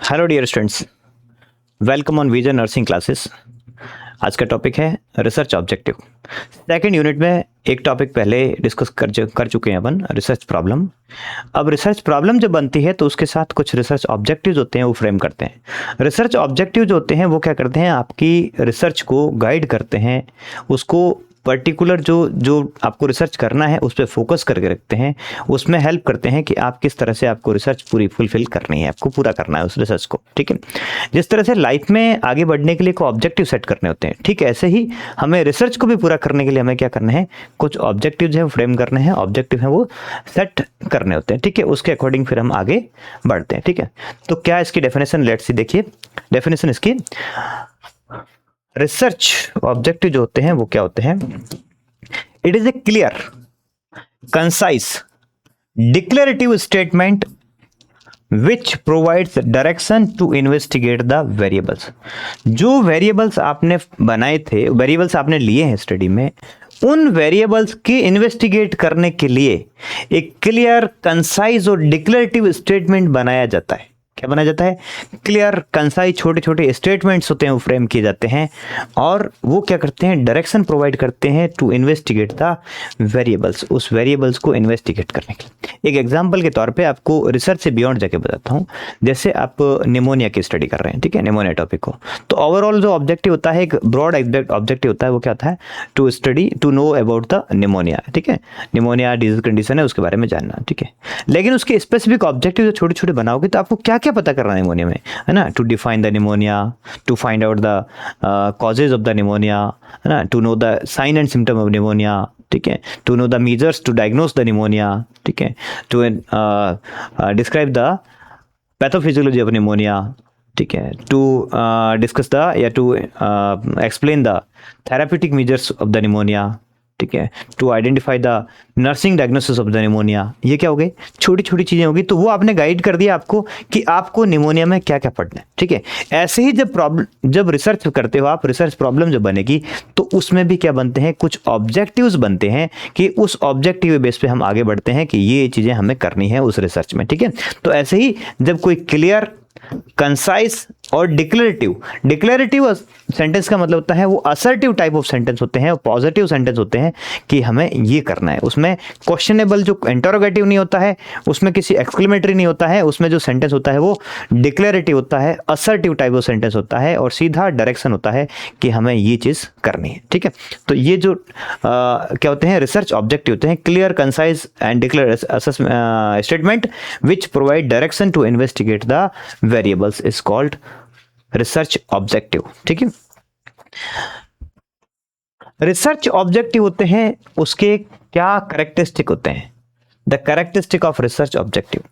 Hello dear students, welcome on vision nursing classes. आज का topic है रिसर्च ऑब्जेक्टिव। सेकंड यूनिट में एक टॉपिक पहले डिस्कस कर चुके हैं अपन, रिसर्च प्रॉब्लम। अब रिसर्च प्रॉब्लम जब बनती है तो उसके साथ कुछ रिसर्च ऑब्जेक्टिव्स होते हैं, वो फ्रेम करते हैं। रिसर्च ऑब्जेक्टिव जो होते हैं वो क्या करते हैं, आपकी रिसर्च को गाइड करते हैं, उसको पर्टिकुलर जो जो आपको रिसर्च करना है उस पर फोकस करके रखते हैं, उसमें हेल्प करते हैं कि आप किस तरह से आपको रिसर्च पूरी फुलफिल करनी है, आपको पूरा करना है उस रिसर्च को। ठीक है, जिस तरह से लाइफ में आगे बढ़ने के लिए कोई ऑब्जेक्टिव सेट करने होते हैं, ठीक है, ऐसे ही हमें रिसर्च को भी पूरा करने के लिए हमें क्या करना है, कुछ ऑब्जेक्टिव जो है फ्रेम करने हैं, ऑब्जेक्टिव है वो सेट करने होते हैं। ठीक है, उसके अकॉर्डिंग फिर हम आगे बढ़ते हैं। ठीक है, तो क्या इसकी डेफिनेशन, लेट्स सी। देखिए डेफिनेशन इसकी, रिसर्च ऑब्जेक्टिव जो होते हैं वो क्या होते हैं, it is a clear, concise, declarative statement which provides direction to investigate the variables. जो वेरिएबल्स आपने बनाए थे, वेरिएबल्स आपने लिए हैं स्टडी में, उन वेरिएबल्स की इन्वेस्टिगेट करने के लिए एक क्लियर, कंसाइज और डिक्लेरेटिव स्टेटमेंट बनाया जाता है। क्या बनाया जाता है? क्लियर, कंसाइज, छोटे छोटे स्टेटमेंट्स होते हैं वो फ्रेम किए जाते हैं, और वो क्या करते हैं, डायरेक्शन प्रोवाइड करते हैं टू इन्वेस्टिगेट द वेरिएबल्स, उस वेरिएबल्स को इन्वेस्टिगेट करने के लिए। एक एग्जांपल के तौर पे आपको रिसर्च से बियॉन्ड जाके बताता हूँ। जैसे आप निमोनिया की स्टडी कर रहे हैं, ठीक है, निमोनिया टॉपिक को, तो ओवरऑल जो ऑब्जेक्टिव होता है, एक ब्रॉड ऑब्जेक्टिव होता है, वो क्या होता है, to study, to know about the pneumonia. ठीक है, निमोनिया डिजीज कंडीशन है, उसके बारे में जानना। ठीक है, लेकिन उसके स्पेसिफिक ऑब्जेक्टिव जो छोटे छोटे बनाओगे तो आपको क्या क्या पता करना है निमोनिया में, है ना, to define the pneumonia, to find out the causes of the pneumonia, है ना, to know the sign and symptom of pneumonia. ठीक है, to know the measures to diagnose the pneumonia. ठीक है, to describe the pathophysiology of pneumonia. ठीक है, to discuss the या to explain the therapeutic measures of the pneumonia. ठीक है, to identify the nursing diagnosis of the pneumonia. ये क्या हो गई, छोटी छोटी चीजें होगी, तो वो आपने गाइड कर दिया आपको कि आपको निमोनिया में क्या क्या पढ़ना है। ठीक है, ऐसे ही जब रिसर्च करते हो आप, रिसर्च प्रॉब्लम जब बनेगी तो उसमें भी क्या बनते हैं, कुछ ऑब्जेक्टिव्स बनते हैं कि उस ऑब्जेक्टिव बेस पे हम आगे बढ़ते हैं कि ये चीजें हमें करनी है उस रिसर्च में। ठीक है, तो ऐसे ही जब कोई क्लियर, कंसाइज और डिक्लेरेटिव सेंटेंस का मतलब होता है वो असर्टिव टाइप ऑफ सेंटेंस होते हैं, पॉजिटिव सेंटेंस होते हैं कि हमें ये करना है। उसमें क्वेश्चनेबल, जो इंटरोगेटिव नहीं होता है, उसमें किसी एक्सक्लेमेटरी नहीं होता है, उसमें जो सेंटेंस होता है वो डिक्लेरेटिव होता है, असर्टिव टाइप ऑफ सेंटेंस होता है, और सीधा डायरेक्शन होता है कि हमें ये चीज करनी है। ठीक है, तो ये जो क्या होते हैं, रिसर्च ऑब्जेक्टिव होते हैं, clear, concise and declare statement which provide direction to investigate the variables is called research objective. ठीक है, रिसर्च ऑब्जेक्टिव होते हैं, उसके क्या कैरेक्टरिस्टिक होते हैं, the characteristic of research objective.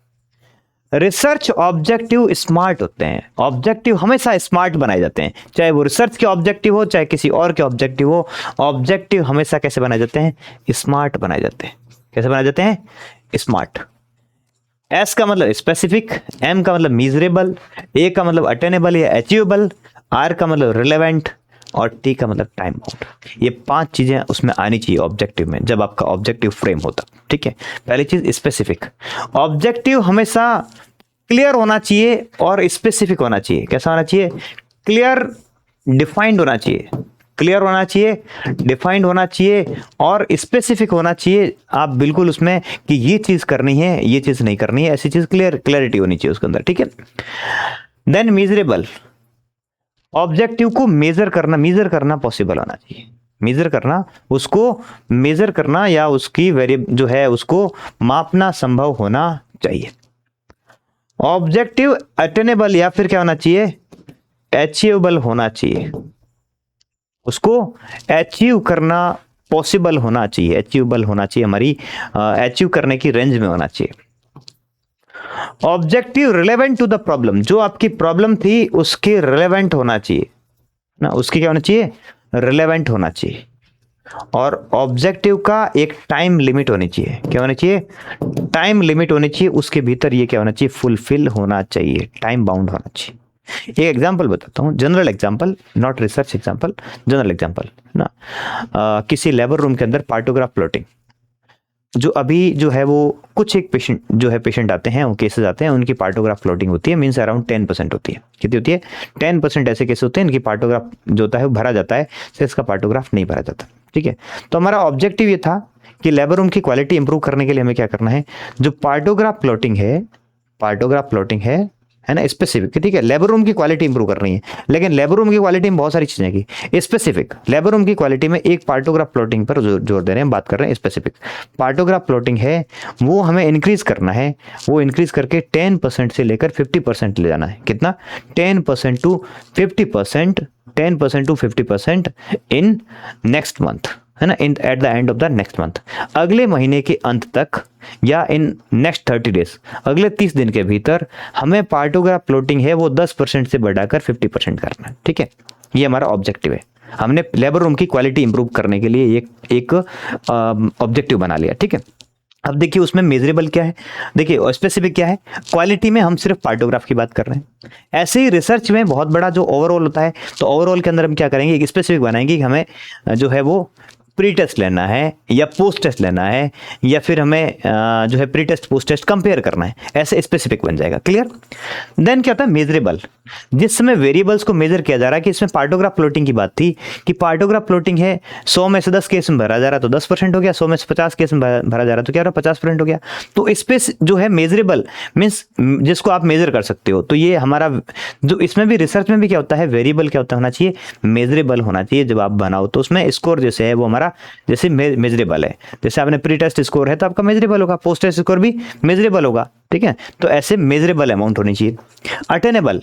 Research objective smart होते हैं, ऑब्जेक्टिव हमेशा स्मार्ट बनाए जाते हैं, चाहे वो रिसर्च के ऑब्जेक्टिव हो चाहे किसी और के ऑब्जेक्टिव हो, ऑब्जेक्टिव हमेशा कैसे बनाए जाते हैं, स्मार्ट बनाए जाते हैं। कैसे बनाए जाते हैं? स्मार्ट। एस का मतलब स्पेसिफिक, एम का मतलब मीजरेबल, ए का मतलब अटेनेबल या अचीवेबल, आर का मतलब रिलेवेंट, और टी का मतलब टाइम बाउंड। ये 5 चीजें उसमें आनी चाहिए ऑब्जेक्टिव में, जब आपका ऑब्जेक्टिव फ्रेम होता। ठीक है, पहली चीज स्पेसिफिक, ऑब्जेक्टिव हमेशा क्लियर होना चाहिए और स्पेसिफिक होना चाहिए। कैसा होना चाहिए? क्लियर, डिफाइंड होना चाहिए, क्लियर होना चाहिए, डिफाइंड होना चाहिए और स्पेसिफिक होना चाहिए। आप बिल्कुल उसमें कि ये चीज करनी है, ये चीज नहीं करनी है, ऐसी चीज क्लियरिटी होनी चाहिए उसके अंदर। ठीक है, देन मेजरेबल, ऑब्जेक्टिव को मेजर करना पॉसिबल होना चाहिए। मेजर करना, उसको मेजर करना या उसकी वेरिएबल जो है उसको मापना संभव होना चाहिए। ऑब्जेक्टिव अटेनेबल या फिर क्या होना चाहिए, अचीवेबल होना चाहिए, उसको अचीव करना पॉसिबल होना चाहिए, अचीवेबल होना चाहिए, हमारी अचीव करने की रेंज में होना चाहिए। Objective relevant to the problem, जो आपकी प्रॉब्लम थी उसके रिलेवेंट होना चाहिए ना, उसकी क्या होना चाहिए, रिलेवेंट होना चाहिए। और ऑब्जेक्टिव का एक टाइम लिमिट होनी चाहिए। क्या होना चाहिए? टाइम लिमिट होनी चाहिए, उसके भीतर ये क्या होना चाहिए, फुलफिल होना चाहिए, टाइम बाउंड होना चाहिए। एक एग्जांपल बताता हूँ, general example, not research example, general example ना। किसी लेबर रूम के अंदर पार्टोग्राफ प्लॉटिंग, जो अभी जो है वो कुछ एक पेशेंट आते हैं, वो केसेस आते हैं, उनकी पार्टोग्राफ प्लॉटिंग होती है, मीन्स अराउंड 10% होती है। कितनी होती है? 10% ऐसे केस होते हैं इनकी पार्टोग्राफ जो होता है वो भरा जाता है, तो इसका पार्टोग्राफ नहीं भरा जाता। ठीक है, तो हमारा ऑब्जेक्टिव ये था कि लेबर रूम की क्वालिटी इंप्रूव करने के लिए हमें क्या करना है, जो पार्टोग्राफ प्लॉटिंग है ना, स्पेसिफिक। ठीक है, लेबर रूम की क्वालिटी इंप्रूव कर रही है, लेकिन लेबर रूम की क्वालिटी में बहुत सारी चीजें की स्पेसिफिक। लेबर रूम की क्वालिटी में एक पार्टोग्राफ प्लॉटिंग पर जोर दे रहे हैं, बात कर रहे हैं स्पेसिफिक। पार्टोग्राफ प्लॉटिंग है वो हमें इंक्रीज करना है, वो इंक्रीज करके 10% से लेकर 50% ले जाना है। कितना? 10% to 50%, 10% to 50% in next month, है ना, in at the end of the next month, अगले महीने के अंत तक, या इन नेक्स्ट 30 डेज, अगले 30 दिन के भीतर हमें पार्टोग्राफ प्लॉटिंग है वो 10% से बढ़ाकर 50% करना है। ठीक है, ये हमारा ऑब्जेक्टिव है। हमने लेबर रूम की क्वालिटी इंप्रूव करने के लिए एक ऑब्जेक्टिव बना लिया। ठीक है, अब देखिए उसमें मेजरेबल क्या है, देखिए और स्पेसिफिक क्या है। क्वालिटी में हम सिर्फ पार्टोग्राफ की बात कर रहे हैं। ऐसे ही रिसर्च में बहुत बड़ा जो ओवरऑल होता है, तो ओवरऑल के अंदर हम क्या करेंगे, एक स्पेसिफिक बनाएंगे कि हमें जो है वो प्री टेस्ट लेना है या पोस्ट टेस्ट लेना है, या फिर हमें जो है pre test post test compare करना है, ऐसे स्पेसिफिक बन जाएगा। क्लियर? देन क्या होता है मेजरेबल, जिस समय वेरिएबल्स को मेजर किया जा रहा है, कि इसमें पार्टोग्राफ प्लॉटिंग की बात थी कि पार्टोग्राफ प्लॉटिंग है 100 में से 10 केस में भरा जा रहा तो 10% हो गया, 100 में से 50 केस में भरा जा रहा तो क्या हो रहा 50% हो गया। तो इस पे जो है मेजरेबल मीन्स जिसको आप मेजर कर सकते हो। तो ये हमारा जो इसमें भी रिसर्च में भी क्या होता है, वेरिएबल क्या होता होना चाहिए, मेजरेबल होना चाहिए। जब आप बनाओ तो उसमें स्कोर जैसे है वो हमारा जैसे मेजरेबल है, जैसे आपने प्री टेस्ट स्कोर है तो आपका मेजरेबल होगा, पोस्ट टेस्ट स्कोर भी मेजरेबल होगा। ठीक है, तो ऐसे मेजरेबल अमाउंट होनी चाहिए। अटेनेबल,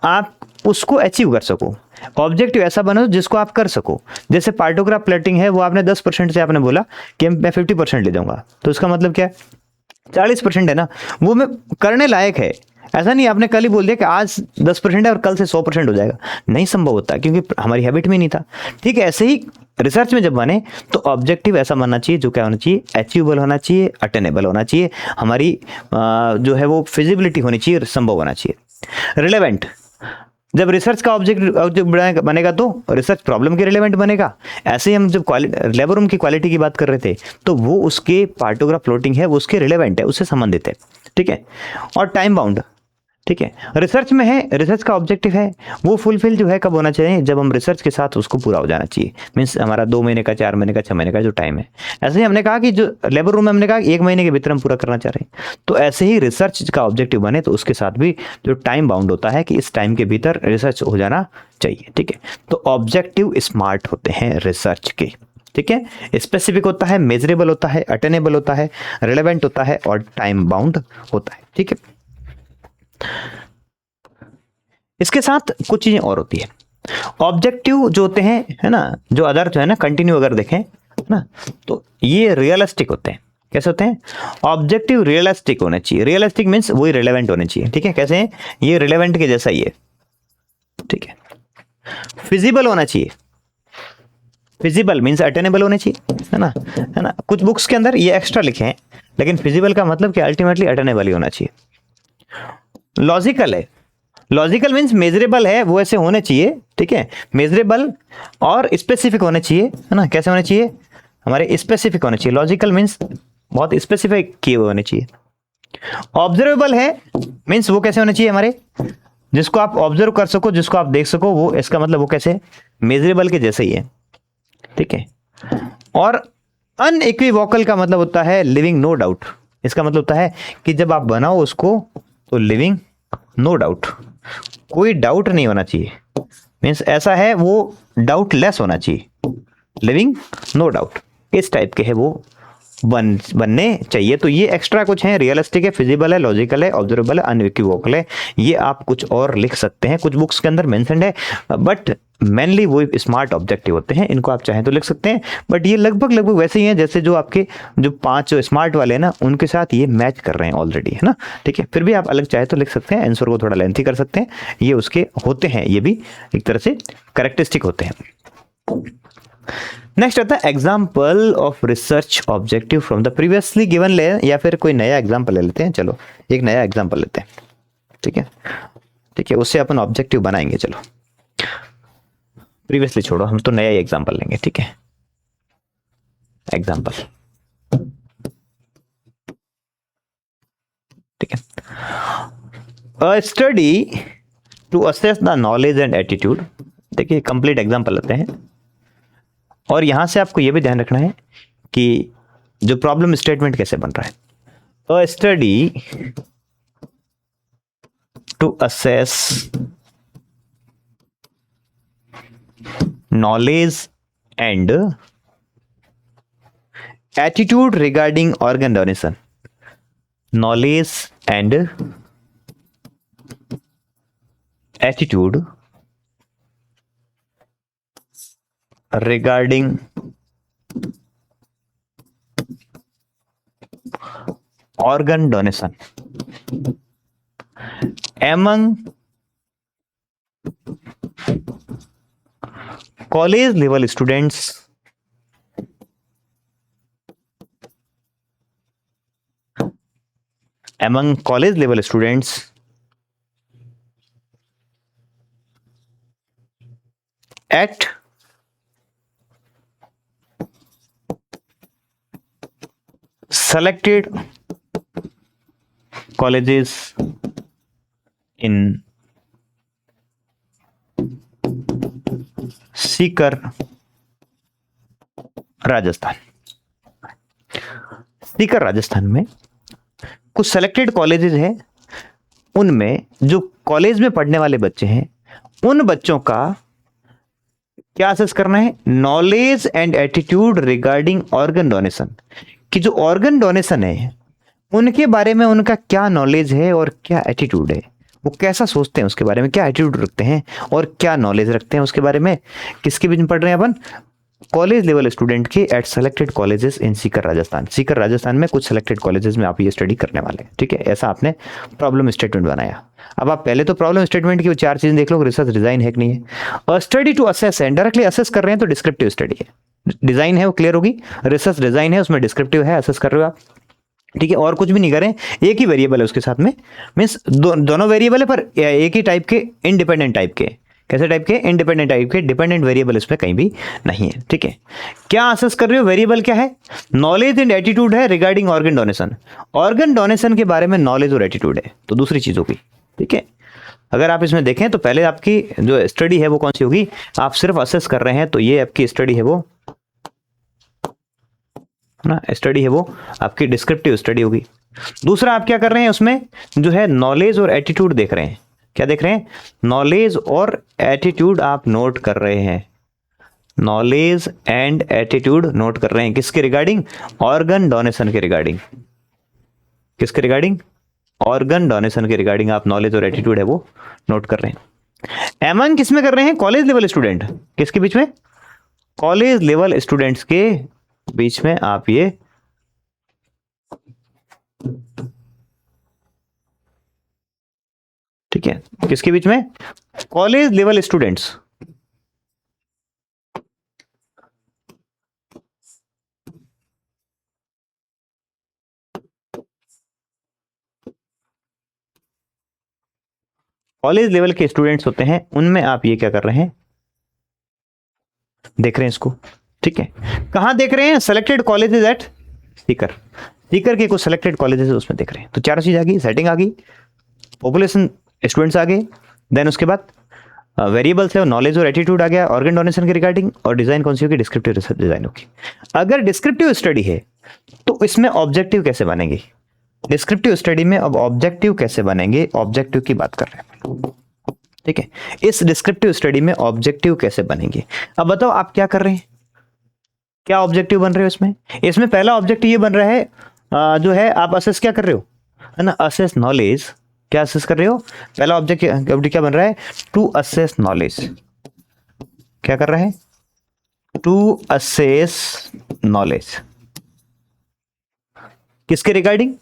आप उसको अचीव कर सको, ऑब्जेक्टिव ऐसा बनो जिसको आप कर सको। जैसे पार्टोग्राफ प्लॉटिंग है वो आपने 10% से आपने बोला कि मैं 50% ले जाऊंगा, तो इसका मतलब क्या है 40% है ना, वो मैं करने लायक है। ऐसा नहीं आपने कल ही बोल दिया कि आज 10% है और कल से 100% हो जाएगा, नहीं संभव होता, क्योंकि हमारी हैबिट में नहीं था। ठीक है, ऐसे ही रिसर्च में जब बने तो ऑब्जेक्टिव ऐसा बनना चाहिए जो क्या होना चाहिए, अचीवेबल होना चाहिए, अटेनेबल होना चाहिए, हमारी जो है वो फिजिबिलिटी होनी चाहिए, संभव होना चाहिए। रिलेवेंट, जब रिसर्च का ऑब्जेक्ट बनेगा तो रिसर्च प्रॉब्लम के रिलेवेंट बनेगा। ऐसे ही हम जब लेबर रूम की क्वालिटी की बात कर रहे थे तो वो उसके पार्टोग्राफ प्लॉटिंग है वो उसके रिलेवेंट है, उससे संबंधित है। ठीक है, और टाइम बाउंड। ठीक है, रिसर्च में है, रिसर्च का ऑब्जेक्टिव है वो फुलफिल जो है कब होना चाहिए, जब हम रिसर्च के साथ उसको पूरा हो जाना चाहिए। मीन्स हमारा 2 महीने का, 4 महीने का, 6 महीने का जो टाइम है। ऐसे ही हमने कहा कि जो लेबर रूम में हमने कहा 1 महीने के भीतर हम पूरा करना चाह रहे हैं, तो ऐसे ही रिसर्च का ऑब्जेक्टिव बने तो उसके साथ भी जो टाइम बाउंड होता है कि इस टाइम के भीतर रिसर्च हो जाना चाहिए। ठीक है, तो ऑब्जेक्टिव स्मार्ट होते हैं रिसर्च के। ठीक है, स्पेसिफिक होता है, मेजरेबल होता है, अटेनेबल होता है, रिलेवेंट होता है और टाइम बाउंड होता है। ठीक है, इसके साथ कुछ चीजें और होती है। ऑब्जेक्टिव जो होते हैं, है ना, जो अदर जो है ना कंटिन्यू अगर देखें ना, तो ये रियलिस्टिक होते हैं। कैसे होते हैं? ऑब्जेक्टिव रियलिस्टिक होने चाहिए। रियलिस्टिक मीन्स वही रिलेवेंट होने चाहिए। ठीक है, कैसे हैं? ये रिलेवेंट के जैसा ही है। ठीक है, फिजिबल होना चाहिए। फिजिबल मीन्स अटेनेबल होने चाहिए, है ना। कुछ बुक्स के अंदर ये एक्स्ट्रा लिखे हैं, लेकिन फिजिबल का मतलब कि अल्टीमेटली अटेनेबल ही होना चाहिए। लॉजिकल है, लॉजिकल मीन्स मेजरेबल है, वो ऐसे होने चाहिए। ठीक है, मेजरेबल और स्पेसिफिक होने चाहिए, है ना। कैसे होने चाहिए? हमारे स्पेसिफिक होने चाहिए। लॉजिकल मीन्स बहुत स्पेसिफिक किए हुए होने चाहिए। ऑब्जर्वेबल है मीन्स वो कैसे होने चाहिए हमारे, जिसको आप ऑब्जर्व कर सको, जिसको आप देख सको, वो इसका मतलब वो कैसे मेजरेबल के जैसे ही है। ठीक है, और अनइक्विवोकल का मतलब होता है लिविंग नो डाउट। इसका मतलब होता है कि जब आप बनाओ उसको तो लिविंग नो डाउट, कोई डाउट नहीं होना चाहिए। मीन्स ऐसा है वो डाउटलेस होना चाहिए, लिविंग नो डाउट, इस टाइप के है वो बनने चाहिए। तो ये एक्स्ट्रा कुछ है, रियलिस्टिक है, फिजिबल है, लॉजिकल है, ऑब्जर्वेबल है, अनइक्विवोकल है। ये आप कुछ और लिख सकते हैं, कुछ बुक्स के अंदर मेंशन्ड है, बट मेनली वो स्मार्ट ऑब्जेक्टिव होते हैं। इनको आप चाहें तो लिख सकते हैं, बट ये लगभग वैसे ही हैं जैसे जो आपके जो 5 स्मार्ट वाले हैं ना, उनके साथ ये मैच कर रहे हैं ऑलरेडी, है ना। ठीक है, फिर भी आप अलग चाहे तो लिख सकते हैं, आंसर को थोड़ा लेंथी कर सकते हैं, ये उसके होते हैं, ये भी एक तरह से कैरेक्टरिस्टिक होते हैं। नेक्स्ट आता है example of research objective from the previously given ले, या फिर कोई नया एग्जाम्पल ले लेते हैं। चलो एक नया एग्जाम्पल लेते हैं। ठीक है, ठीक है, उससे अपन ऑब्जेक्टिव बनाएंगे। चलो प्रीवियसली छोड़ो, हम तो नया ही एग्जाम्पल लेंगे। ठीक है, example a study to assess the knowledge and attitude. देखिए कंप्लीट एग्जाम्पल लेते हैं, और यहां से आपको यह भी ध्यान रखना है कि जो प्रॉब्लम स्टेटमेंट कैसे बन रहा है। A study to assess knowledge and attitude regarding organ donation. Knowledge and attitude regarding organ donation among college level students at selected colleges in Sikar Rajasthan. Sikar Rajasthan में कुछ सेलेक्टेड कॉलेजेस हैं, उनमें जो कॉलेज में पढ़ने वाले बच्चे हैं उन बच्चों का क्या असेस करना है, knowledge and attitude regarding organ donation, कि जो ऑर्गन डोनेशन है उनके बारे में उनका क्या नॉलेज है और क्या एटीट्यूड है, वो कैसा सोचते हैं उसके बारे में, क्या एटीट्यूड रखते हैं और क्या नॉलेज रखते हैं उसके बारे में। किसके बीच में पढ़ रहे हैं अपन, कॉलेज लेवल स्टूडेंट के at selected colleges in Sikar Rajasthan. Sikar Rajasthan में कुछ सेलेक्टेड कॉलेजेस में आप ये स्टडी करने वाले हैं, ठीक है। ऐसा आपने प्रॉब्लम स्टेटमेंट बनाया। अब आप पहले तो प्रॉब्लम स्टेटमेंट की वो चार चीजें देख लो, रिसर्च डिजाइन है कि नहीं है। स्टडी टू असेस है, डायरेक्टली असेस कर रहे हैं तो डिस्क्रिप्टिव स्टडी है। डिजाइन है वो क्लियर होगी, रिसर्च डिजाइन है उसमें डिस्क्रिप्टिव है, असेस कर रहे हो आप, ठीक है। और कुछ भी नहीं करें, एक ही वेरिएबल है उसके साथ में, मीन्स दोनों वेरिएबल है पर एक ही टाइप के, इंडिपेंडेंट टाइप के। कैसे टाइप के, इंडिपेंडेंट टाइप के, डिपेंडेंट वेरिएबल इसमें कहीं भी नहीं है, ठीक है। क्या असेस कर रहे हो, वेरिएबल क्या है, नॉलेज एंड एटीट्यूड है regarding organ donation. Organ donation के बारे में नॉलेज और एटीट्यूड है, तो दूसरी चीज होगी, ठीक है। अगर आप इसमें देखें तो पहले आपकी जो स्टडी है वो कौन सी होगी, आप सिर्फ असेस कर रहे हैं तो ये आपकी स्टडी है वो ना, स्टडी है वो आपकी डिस्क्रिप्टिव स्टडी होगी। दूसरा आप क्या कर रहे हैं, उसमें जो है नॉलेज और एटीट्यूड देख रहे हैं। क्या देख रहे हैं, नॉलेज और एटीट्यूड आप नोट कर रहे हैं, नॉलेज एंड एटीट्यूड नोट कर रहे हैं। किसके रिगार्डिंग, ऑर्गन डोनेशन के रिगार्डिंग। किसके रिगार्डिंग, ऑर्गन डोनेशन के रिगार्डिंग आप नॉलेज और एटीट्यूड है वो नोट कर रहे हैं। एमंग किसमें कर रहे हैं, कॉलेज लेवल स्टूडेंट। किसके बीच में, कॉलेज लेवल स्टूडेंट्स के बीच में आप ये ठीक है, किसके बीच में, college level students. College level के स्टूडेंट्स होते हैं, उनमें आप ये क्या कर रहे हैं, देख रहे हैं इसको, ठीक है। कहां देख रहे हैं, selected colleges at Sikar. Sikar के कुछ सेलेक्टेड कॉलेजेस उसमें देख रहे हैं। तो चार चीज आ गई, सेटिंग आ गई, पॉपुलेशन स्टूडेंट्स आ गए, देन उसके बाद वेरिएबल्स है, नॉलेज और एटीट्यूड आ गया ऑर्गन डोनेशन के रिगार्डिंग, और डिजाइन कौन सी होगी, डिस्क्रिप्टिव रिसर्च डिजाइन होगी। अगर डिस्क्रिप्टिव स्टडी है तो इसमें ऑब्जेक्टिव कैसे बनेंगे, डिस्क्रिप्टिव स्टडी में अब ऑब्जेक्टिव कैसे बनेंगे, ऑब्जेक्टिव की बात कर रहे हैं, ठीक है। इस डिस्क्रिप्टिव स्टडी में ऑब्जेक्टिव कैसे बनेंगे, अब बताओ आप क्या कर रहे हैं, क्या ऑब्जेक्टिव बन रहे हो इसमें। इसमें पहला ऑब्जेक्टिव ये बन रहा है, जो है आप असेस क्या कर रहे हो, है ना, असेस नॉलेज। क्या असेस कर रहे हो, पहला ऑब्जेक्टिव क्या बन रहा है, टू असेस नॉलेज। क्या कर रहा है, टू असेस नॉलेज। किसके रिगार्डिंग,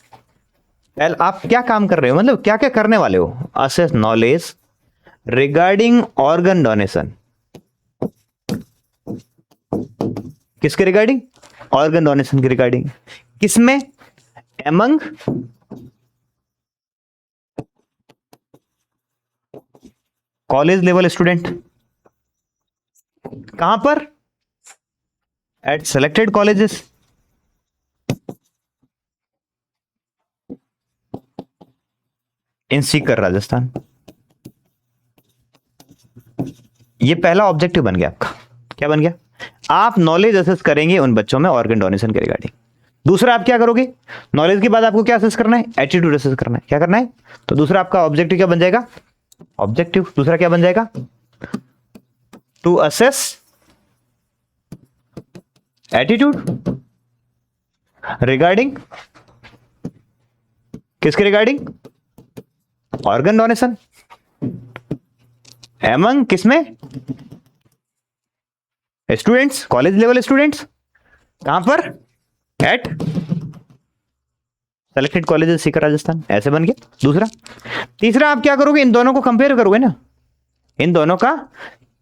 पहले आप क्या काम कर रहे हो, मतलब क्या क्या करने वाले हो, assess knowledge regarding organ donation. किसके रिगार्डिंग, ऑर्गन डोनेशन के रिगार्डिंग। किसमें, एमंग कॉलेज लेवल स्टूडेंट। कहां पर, at selected colleges. In Sikar Rajasthan. ये पहला ऑब्जेक्टिव बन गया आपका। क्या बन गया? आप नॉलेज असेस करेंगे उन बच्चों में ऑर्गन डोनेशन के रिगार्डिंग। दूसरा आप क्या करोगे? नॉलेज के बाद आपको क्या असेस करना है? एटीट्यूड असेस करना है। क्या करना है? तो दूसरा आपका ऑब्जेक्टिव क्या बन जाएगा? ऑब्जेक्टिव दूसरा क्या बन जाएगा? टू असेस एटीट्यूड रिगार्डिंग, किसके रिगार्डिंग? ऑर्गन डोनेशन एमंग किसमें? Students, college level students. कहां पर? At selected colleges Sikar Rajasthan. ऐसे बन गया दूसरा। तीसरा आप क्या करोगे? इन दोनों को कंपेयर करोगे ना, इन दोनों का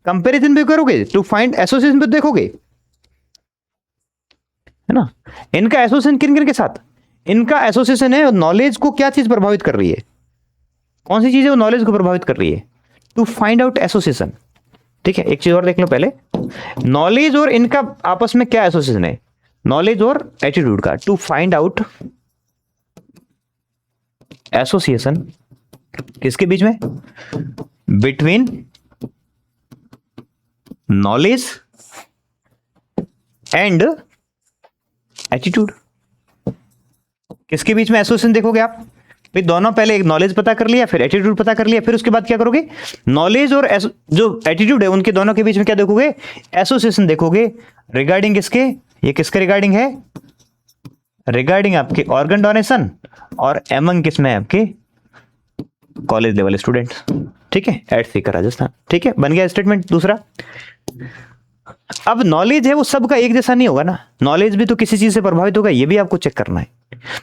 कंपैरिजन भी करोगे, टू फाइंड एसोसिएशन भी देखोगे, है ना। इनका एसोसिएशन किन किन के साथ? इनका एसोसिएशन है नॉलेज को क्या चीज प्रभावित कर रही है, कौन सी चीज है वो नॉलेज को प्रभावित कर रही है, टू फाइंड आउट एसोसिएशन। ठीक है, एक चीज और देख लो पहले, नॉलेज और इनका आपस में क्या एसोसिएशन है, नॉलेज और एटीट्यूड का, टू फाइंड आउट एसोसिएशन किसके बीच में? Between knowledge and attitude. किसके बीच में एसोसिएशन देखोगे आप? फिर दोनों, पहले एक नॉलेज पता कर लिया, फिर एटीट्यूड पता कर लिया, फिर उसके बाद क्या करोगे? नॉलेज और जो एटीट्यूड है उनके दोनों के बीच में क्या देखोगे? एसोसिएशन देखोगे। रिगार्डिंग किसके? ये किसके रिगार्डिंग है? रिगार्डिंग आपके ऑर्गन डोनेशन, और एमंग किसमें है? आपके कॉलेज लेवल स्टूडेंट्स। ठीक है, एट सीकर राजस्थान। ठीक है, बन गया स्टेटमेंट दूसरा। अब नॉलेज है वो सबका एक जैसा नहीं होगा ना, नॉलेज भी तो किसी चीज से प्रभावित होगा, ये भी आपको चेक करना है।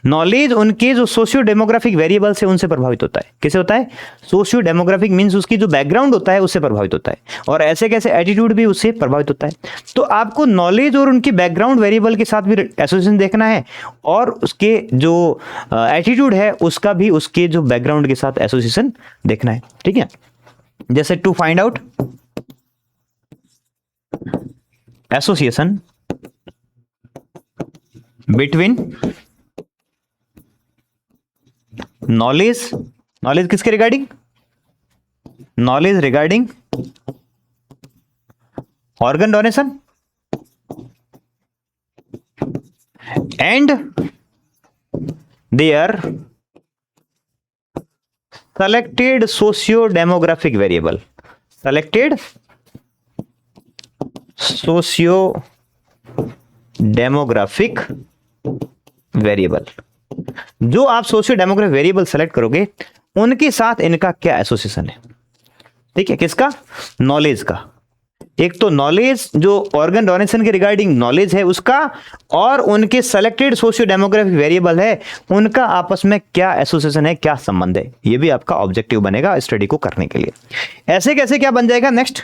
नॉलेज उनके जो सोशियो डेमोग्राफिक वेरिएबल्स है उनसे प्रभावित होता है। किसे होता है? सोशियो डेमोग्राफिक मींस उसकी जो बैकग्राउंड होता है उससे प्रभावित होता है, और ऐसे कैसे एटीट्यूड भी उससे प्रभावित होता है। तो आपको नॉलेज और उनकी बैकग्राउंड वेरिएबल के साथ भी एसोसिएशन देखना है, और उसके जो एटीट्यूड है उसका भी उसके जो बैकग्राउंड के साथ एसोसिएशन देखना है। ठीक है, जैसे to find out association between knowledge, knowledge किसके regarding? Knowledge regarding organ donation and their selected socio-demographic variable, selected socio-demographic variable। जो आप सोशियो डेमोग्राफिक वेरिएबल सेलेक्ट करोगे उनके साथ इनका क्या एसोसिएशन है। ठीक है, किसका? नॉलेज का। एक तो नॉलेज जो ऑर्गन डोनेशन के रिगार्डिंग नॉलेज है उसका, और उनके सेलेक्टेड सोशियो डेमोग्राफिक वेरिएबल है उनका आपस में क्या एसोसिएशन है, क्या संबंध है। ये भी आपका ऑब्जेक्टिव बनेगा स्टडी को करने के लिए। ऐसे कैसे क्या बन जाएगा? नेक्स्ट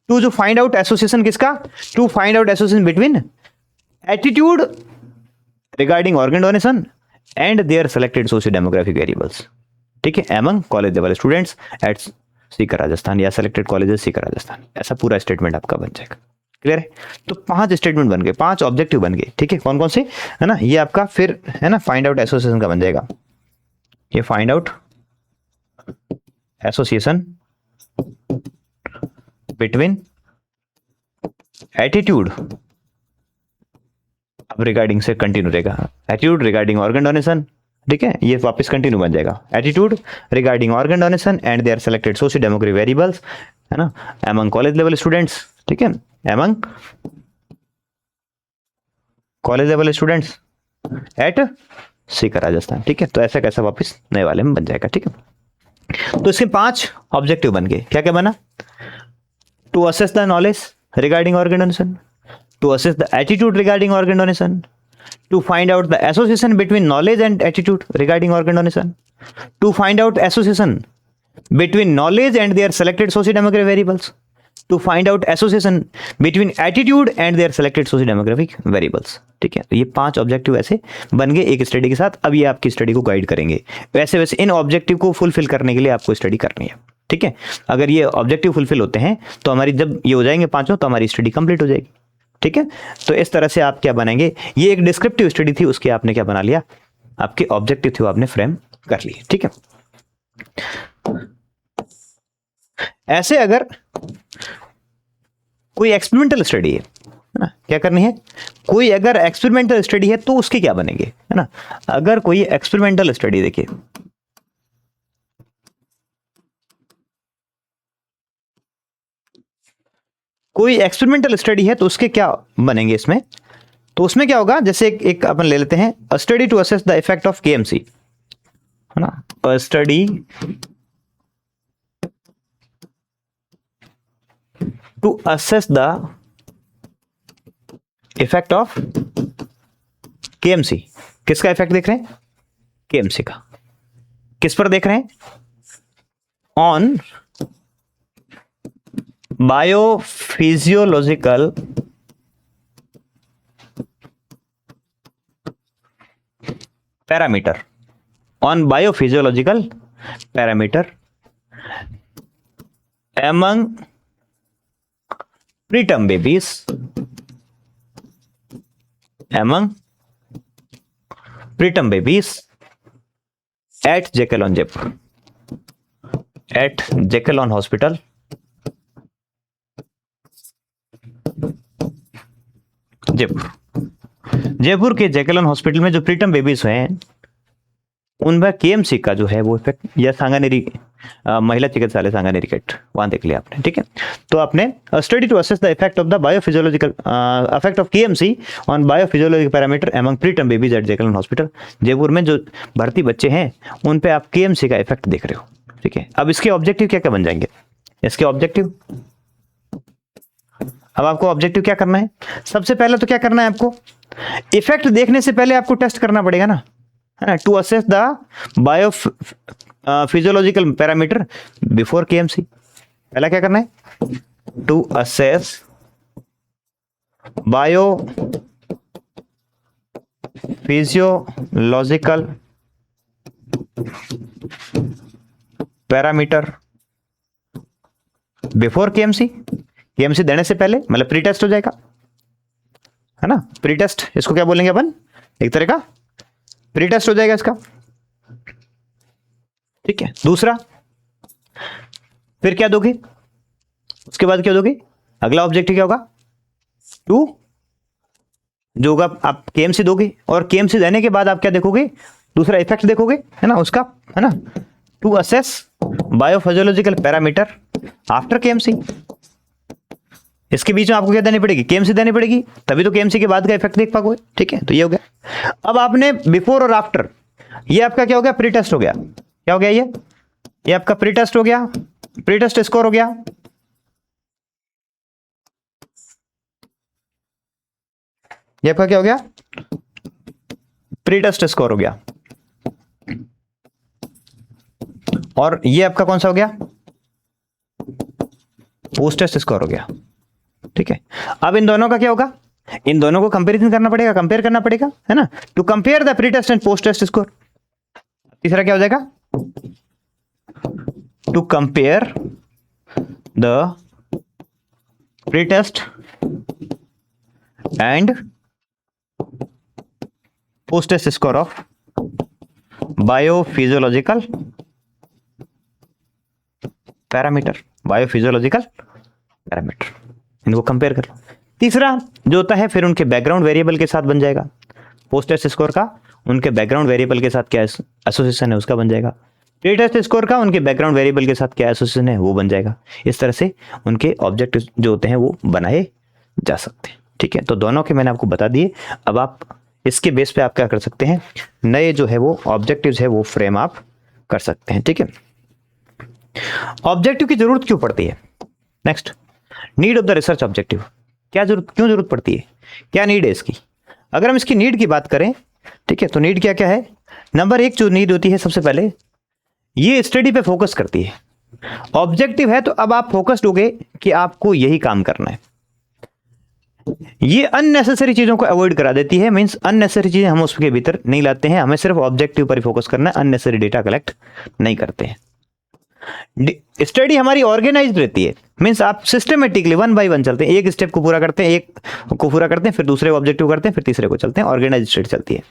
टू जो फाइंड आउट एसोसिएशन किसका? To find out association between attitude regarding organ donation and their selected socio demographic variables. ठीक है, among college level students at Sikar Rajasthan या सेलेक्टेड कॉलेजेस सीकर राजस्थान। ऐसा पूरा स्टेटमेंट आपका बन जाएगा। क्लियर है? तो 5 स्टेटमेंट बन गए, 5 ऑब्जेक्टिव बन गए। ठीक है, कौन कौन से, है ना। ये आपका फिर है ना फाइंड आउट एसोसिएशन का बन जाएगा। ये find out association between attitude, अब रिगार्डिंग से कंटिन्यू रहेगा, एटीट्यूड रिगार्डिंग ऑर्गन डोनेशन। ठीक है, ये वापस कंटिन्यू बन जाएगा, attitude regarding organ donation and their selected socio demographic variables, है ना, एमंग कॉलेज लेवल स्टूडेंट्स। ठीक है, among college level students at Sikar Rajasthan. ठीक है, तो ऐसा कैसा वापस नए वाले में बन जाएगा। ठीक है, तो इसके 5 ऑब्जेक्टिव बन गए। क्या क्या बना? To assess the knowledge regarding organ donation, to assess the attitude regarding organ donation, to find out the association between knowledge and attitude regarding organ donation, to find out association between knowledge and their selected socio-demographic variables, to find out association between attitude and their selected socio-demographic variables। ठीक है, तो ये 5 objective ऐसे बन गए एक study के साथ। अब ये आपकी स्टडी को गाइड करेंगे। वैसे वैसे इन ऑब्जेक्टिव को फुलफिल करने के लिए आपको स्टडी करनी है। ठीक है, अगर ये ऑब्जेक्टिव फुलफिल होते हैं तो हमारी, जब ये हो जाएंगे 5, तो हमारी स्टडी कंप्लीट हो जाएगी। ठीक है, तो इस तरह से आप क्या बनाएंगे, ये एक डिस्क्रिप्टिव स्टडी थी, उसके आपने क्या बना लिया, आपके ऑब्जेक्टिव थे वो आपने फ्रेम कर लिए। ठीक है, ऐसे अगर कोई एक्सपेरिमेंटल स्टडी है ना, क्या करनी है, कोई अगर एक्सपेरिमेंटल स्टडी है तो उसके क्या बनेंगे, है ना। अगर कोई एक्सपेरिमेंटल स्टडी, देखिए कोई एक्सपेरिमेंटल स्टडी है तो उसके क्या बनेंगे इसमें, तो उसमें क्या होगा, जैसे एक अपन ले लेते हैं, a study to assess the effect of KMC, है ना, a study to assess the effect of KMC. किसका इफेक्ट देख रहे हैं, केएमसी का। किस पर देख रहे हैं, on biophysiological parameter, on biophysiological parameter among preterm babies, among preterm babies at Jekyll on Jaipur, at Jekyll on Hospital, Jaipur के जेकेलन हॉस्पिटल में जो प्रीटर्म बेबीज हैं उनमें केएमसी का जो है वो इफेक्ट, या सांगानेरी महिला चिकित्सालय सांगानेरी केट, वहां देख लिया आपने, ठीक है। तो आपने study to assess the effect of the biophysiological effect of KMC on biophysiological parameter among preterm babies at JK Lon hospital, Jaipur में जो भर्ती बच्चे हैं उन पे आप केएमसी का इफेक्ट देख रहे हो, ठीक है। अब इसके ऑब्जेक्टिव क्या क्या बन जाएंगे, इसके ऑब्जेक्टिव, अब आपको ऑब्जेक्टिव क्या करना है, सबसे पहले तो क्या करना है आपको, इफेक्ट देखने से पहले आपको टेस्ट करना पड़ेगा ना, है ना, to assess the bio physiological parameter before KMC. पहला क्या करना है, to assess bio physiological parameter before KMC, KMC देने से पहले, मतलब प्री टेस्ट हो जाएगा, है ना, प्री टेस्ट इसको क्या बोलेंगे अपन, एक तरह का प्री टेस्ट हो जाएगा इसका, ठीक है। दूसरा, फिर क्या दोगे, उसके बाद क्या दोगे, अगला ऑब्जेक्टिव क्या होगा, टू जो होगा आप केएमसी दोगे, और केएमसी देने के बाद आप क्या देखोगे, दूसरा इफेक्ट देखोगे, है ना उसका, है ना, to assess biophysiological parameter after KMC. इसके बीच में आपको क्या देनी पड़ेगी, केएमसी देनी पड़ेगी, तभी तो केएमसी के बाद का इफेक्ट देख पाओगे, ठीक है। तो ये हो गया। अब आपने बिफोर और आफ्टर, ये आपका क्या हो गया, प्री टेस्ट हो गया, क्या हो गया, ये आपका प्री टेस्ट हो गया, प्री टेस्ट स्कोर हो गया। ये आपका क्या हो गया, प्री टेस्ट स्कोर हो गया, और ये आपका कौन सा हो गया, पोस्ट टेस्ट स्कोर हो गया, ठीक है। अब इन दोनों का क्या होगा, इन दोनों को कंपैरिजन करना पड़ेगा, कंपेयर करना पड़ेगा, है ना, to compare the pre test and post test score. तीसरा क्या हो जाएगा, to compare the pre test and post test score of biophysiological parameter, biophysiological parameter, इनको कंपेयर कर लो। तीसरा जो होता है, फिर उनके बैकग्राउंड वेरिएबल के साथ बन जाएगा, पोस्ट टेस्ट स्कोर का उनके बैकग्राउंड वेरिएबल के साथ क्या एसोसिएशन है उसका बन जाएगा, प्री टेस्ट स्कोर का उनके बैकग्राउंड वेरिएबल के साथ क्या एसोसिएशन है वो बन जाएगा। इस तरह से उनके ऑब्जेक्टिव जो होते हैं वो बनाए जा सकते हैं, ठीक है। तो दोनों के मैंने आपको बता दिए। अब आप इसके बेस पे आप क्या कर सकते हैं, नए जो है वो ऑब्जेक्टिव्स है वो फ्रेम आप कर सकते हैं, ठीक है। ऑब्जेक्टिव की जरूरत क्यों पड़ती है, next, need of the research objective, क्या जरूरत, क्यों जरूरत पड़ती है, क्या नीड है इसकी। अगर हम इसकी नीड की बात करें, ठीक है, तो नीड क्या क्या है, नंबर एक जो नीड होती है सबसे पहले, ये स्टडी पे फोकस करती है। ऑब्जेक्टिव है तो अब आप फोकस्ड होगे कि आपको यही काम करना है, ये अननेसेसरी चीजों को अवॉइड करा देती है, मींस अननेसेसरी चीजें हम उसके भीतर नहीं लाते हैं, हमें सिर्फ ऑब्जेक्टिव पर ही फोकस करना है, अननेसेसरी डेटा कलेक्ट नहीं करते हैं। स्टडी हमारी ऑर्गेनाइज्ड रहती है, मींस आप सिस्टमेटिकली वन बाय वन चलते हैं, एक स्टेप को पूरा करते हैं, एक को पूरा करते हैं, फिर दूसरे को ऑब्जेक्टिव करते हैं, फिर तीसरे को चलते हैं, ऑर्गेनाइज्ड स्टडी चलती है।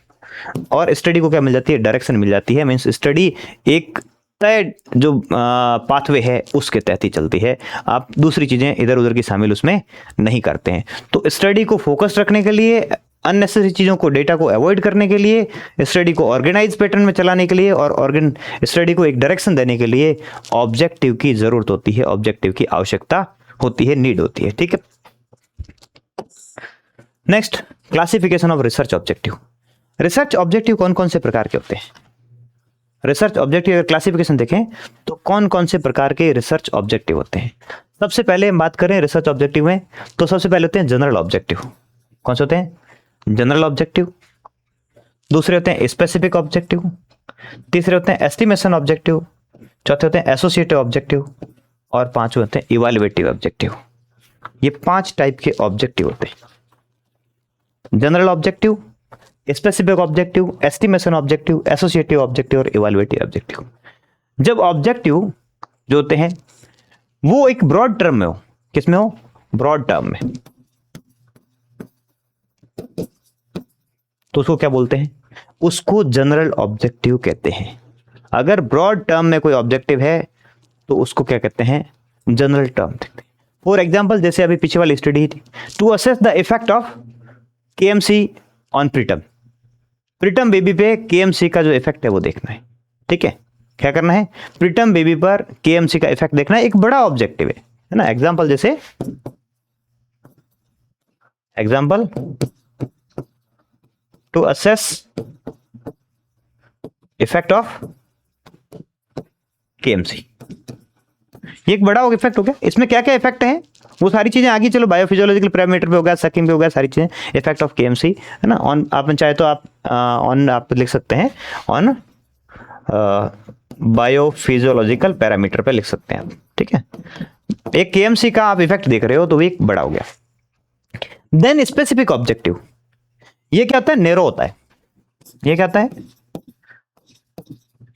और स्टडी को क्या मिल जाती है, डायरेक्शन मिल जाती है, मींस स्टडी एक तय जो पाथवे है उसके तहत ही चलती है। आप दूसरी चीजें इधर उधर की शामिल उसमें नहीं करते हैं। तो स्टडी को फोकस रखने के लिए, अननेसेसरी चीजों को, डेटा को अवॉइड करने के लिए, स्टडी को ऑर्गेनाइज पैटर्न में चलाने के लिए और स्टडी को एक डायरेक्शन देने के लिए ऑब्जेक्टिव की जरूरत होती है, ऑब्जेक्टिव की आवश्यकता होती है, नीड होती है। ठीक है। Next, classification of research objective. Research objective कौन कौन से प्रकार के होते हैं? रिसर्च ऑब्जेक्टिव क्लासिफिकेशन देखें तो कौन कौन से प्रकार के रिसर्च ऑब्जेक्टिव होते हैं। सबसे पहले हम बात करें रिसर्च ऑब्जेक्टिव में, तो सबसे पहले होते हैं जनरल ऑब्जेक्टिव। कौन से होते हैं? General objective. दूसरे होते हैं स्पेसिफिक ऑब्जेक्टिव। तीसरे होते हैं एस्टिमेशन ऑब्जेक्टिव। चौथे होते हैं एसोसिएटिव ऑब्जेक्टिव। और पांचवे होते हैं इवैल्यूएटिव ऑब्जेक्टिव। ये 5 टाइप के ऑब्जेक्टिव होते हैं: general objective, specific objective, estimation objective, associative objective और इवैल्यूएटिव ऑब्जेक्टिव। जब ऑब्जेक्टिव जो होते हैं वो एक ब्रॉड टर्म में हो, किसमें हो? ब्रॉड टर्म में, तो उसको क्या बोलते हैं? उसको जनरल ऑब्जेक्टिव कहते हैं। अगर ब्रॉड टर्म में कोई ऑब्जेक्टिव है तो उसको क्या कहते हैं? जनरल टर्म कहते हैं। फॉर एग्जाम्पल, जैसे अभी पीछे वाली स्टडी थी, to assess the effect of KMC on preterm. Preterm baby पे केएमसी का जो इफेक्ट है वो देखना है। ठीक है, क्या करना है? प्रीटम बेबी पर केएमसी का इफेक्ट देखना है। एक बड़ा ऑब्जेक्टिव है ना। एग्जाम्पल, जैसे example, to assess effect of KMC. ये एक बड़ा इफेक्ट हो गया। इसमें क्या क्या इफेक्ट हैं वो सारी चीजें आगे, चलो बायोफिजियोलॉजिकल पैरामीटर पे हो गया, सकिंग पे हो गया, सारी चीजें, इफेक्ट ऑफ केएमसी है ना। ऑन आप चाहे तो आप ऑन आप लिख सकते हैं, ऑन बायोफिजियोलॉजिकल पैरामीटर पे लिख सकते हैं आप। ठीक है, एक केएमसी का आप इफेक्ट देख रहे हो तो एक बड़ा हो गया। देन स्पेसिफिक ऑब्जेक्टिव, ये क्या होता है? नैरो होता है। ये क्या होता है?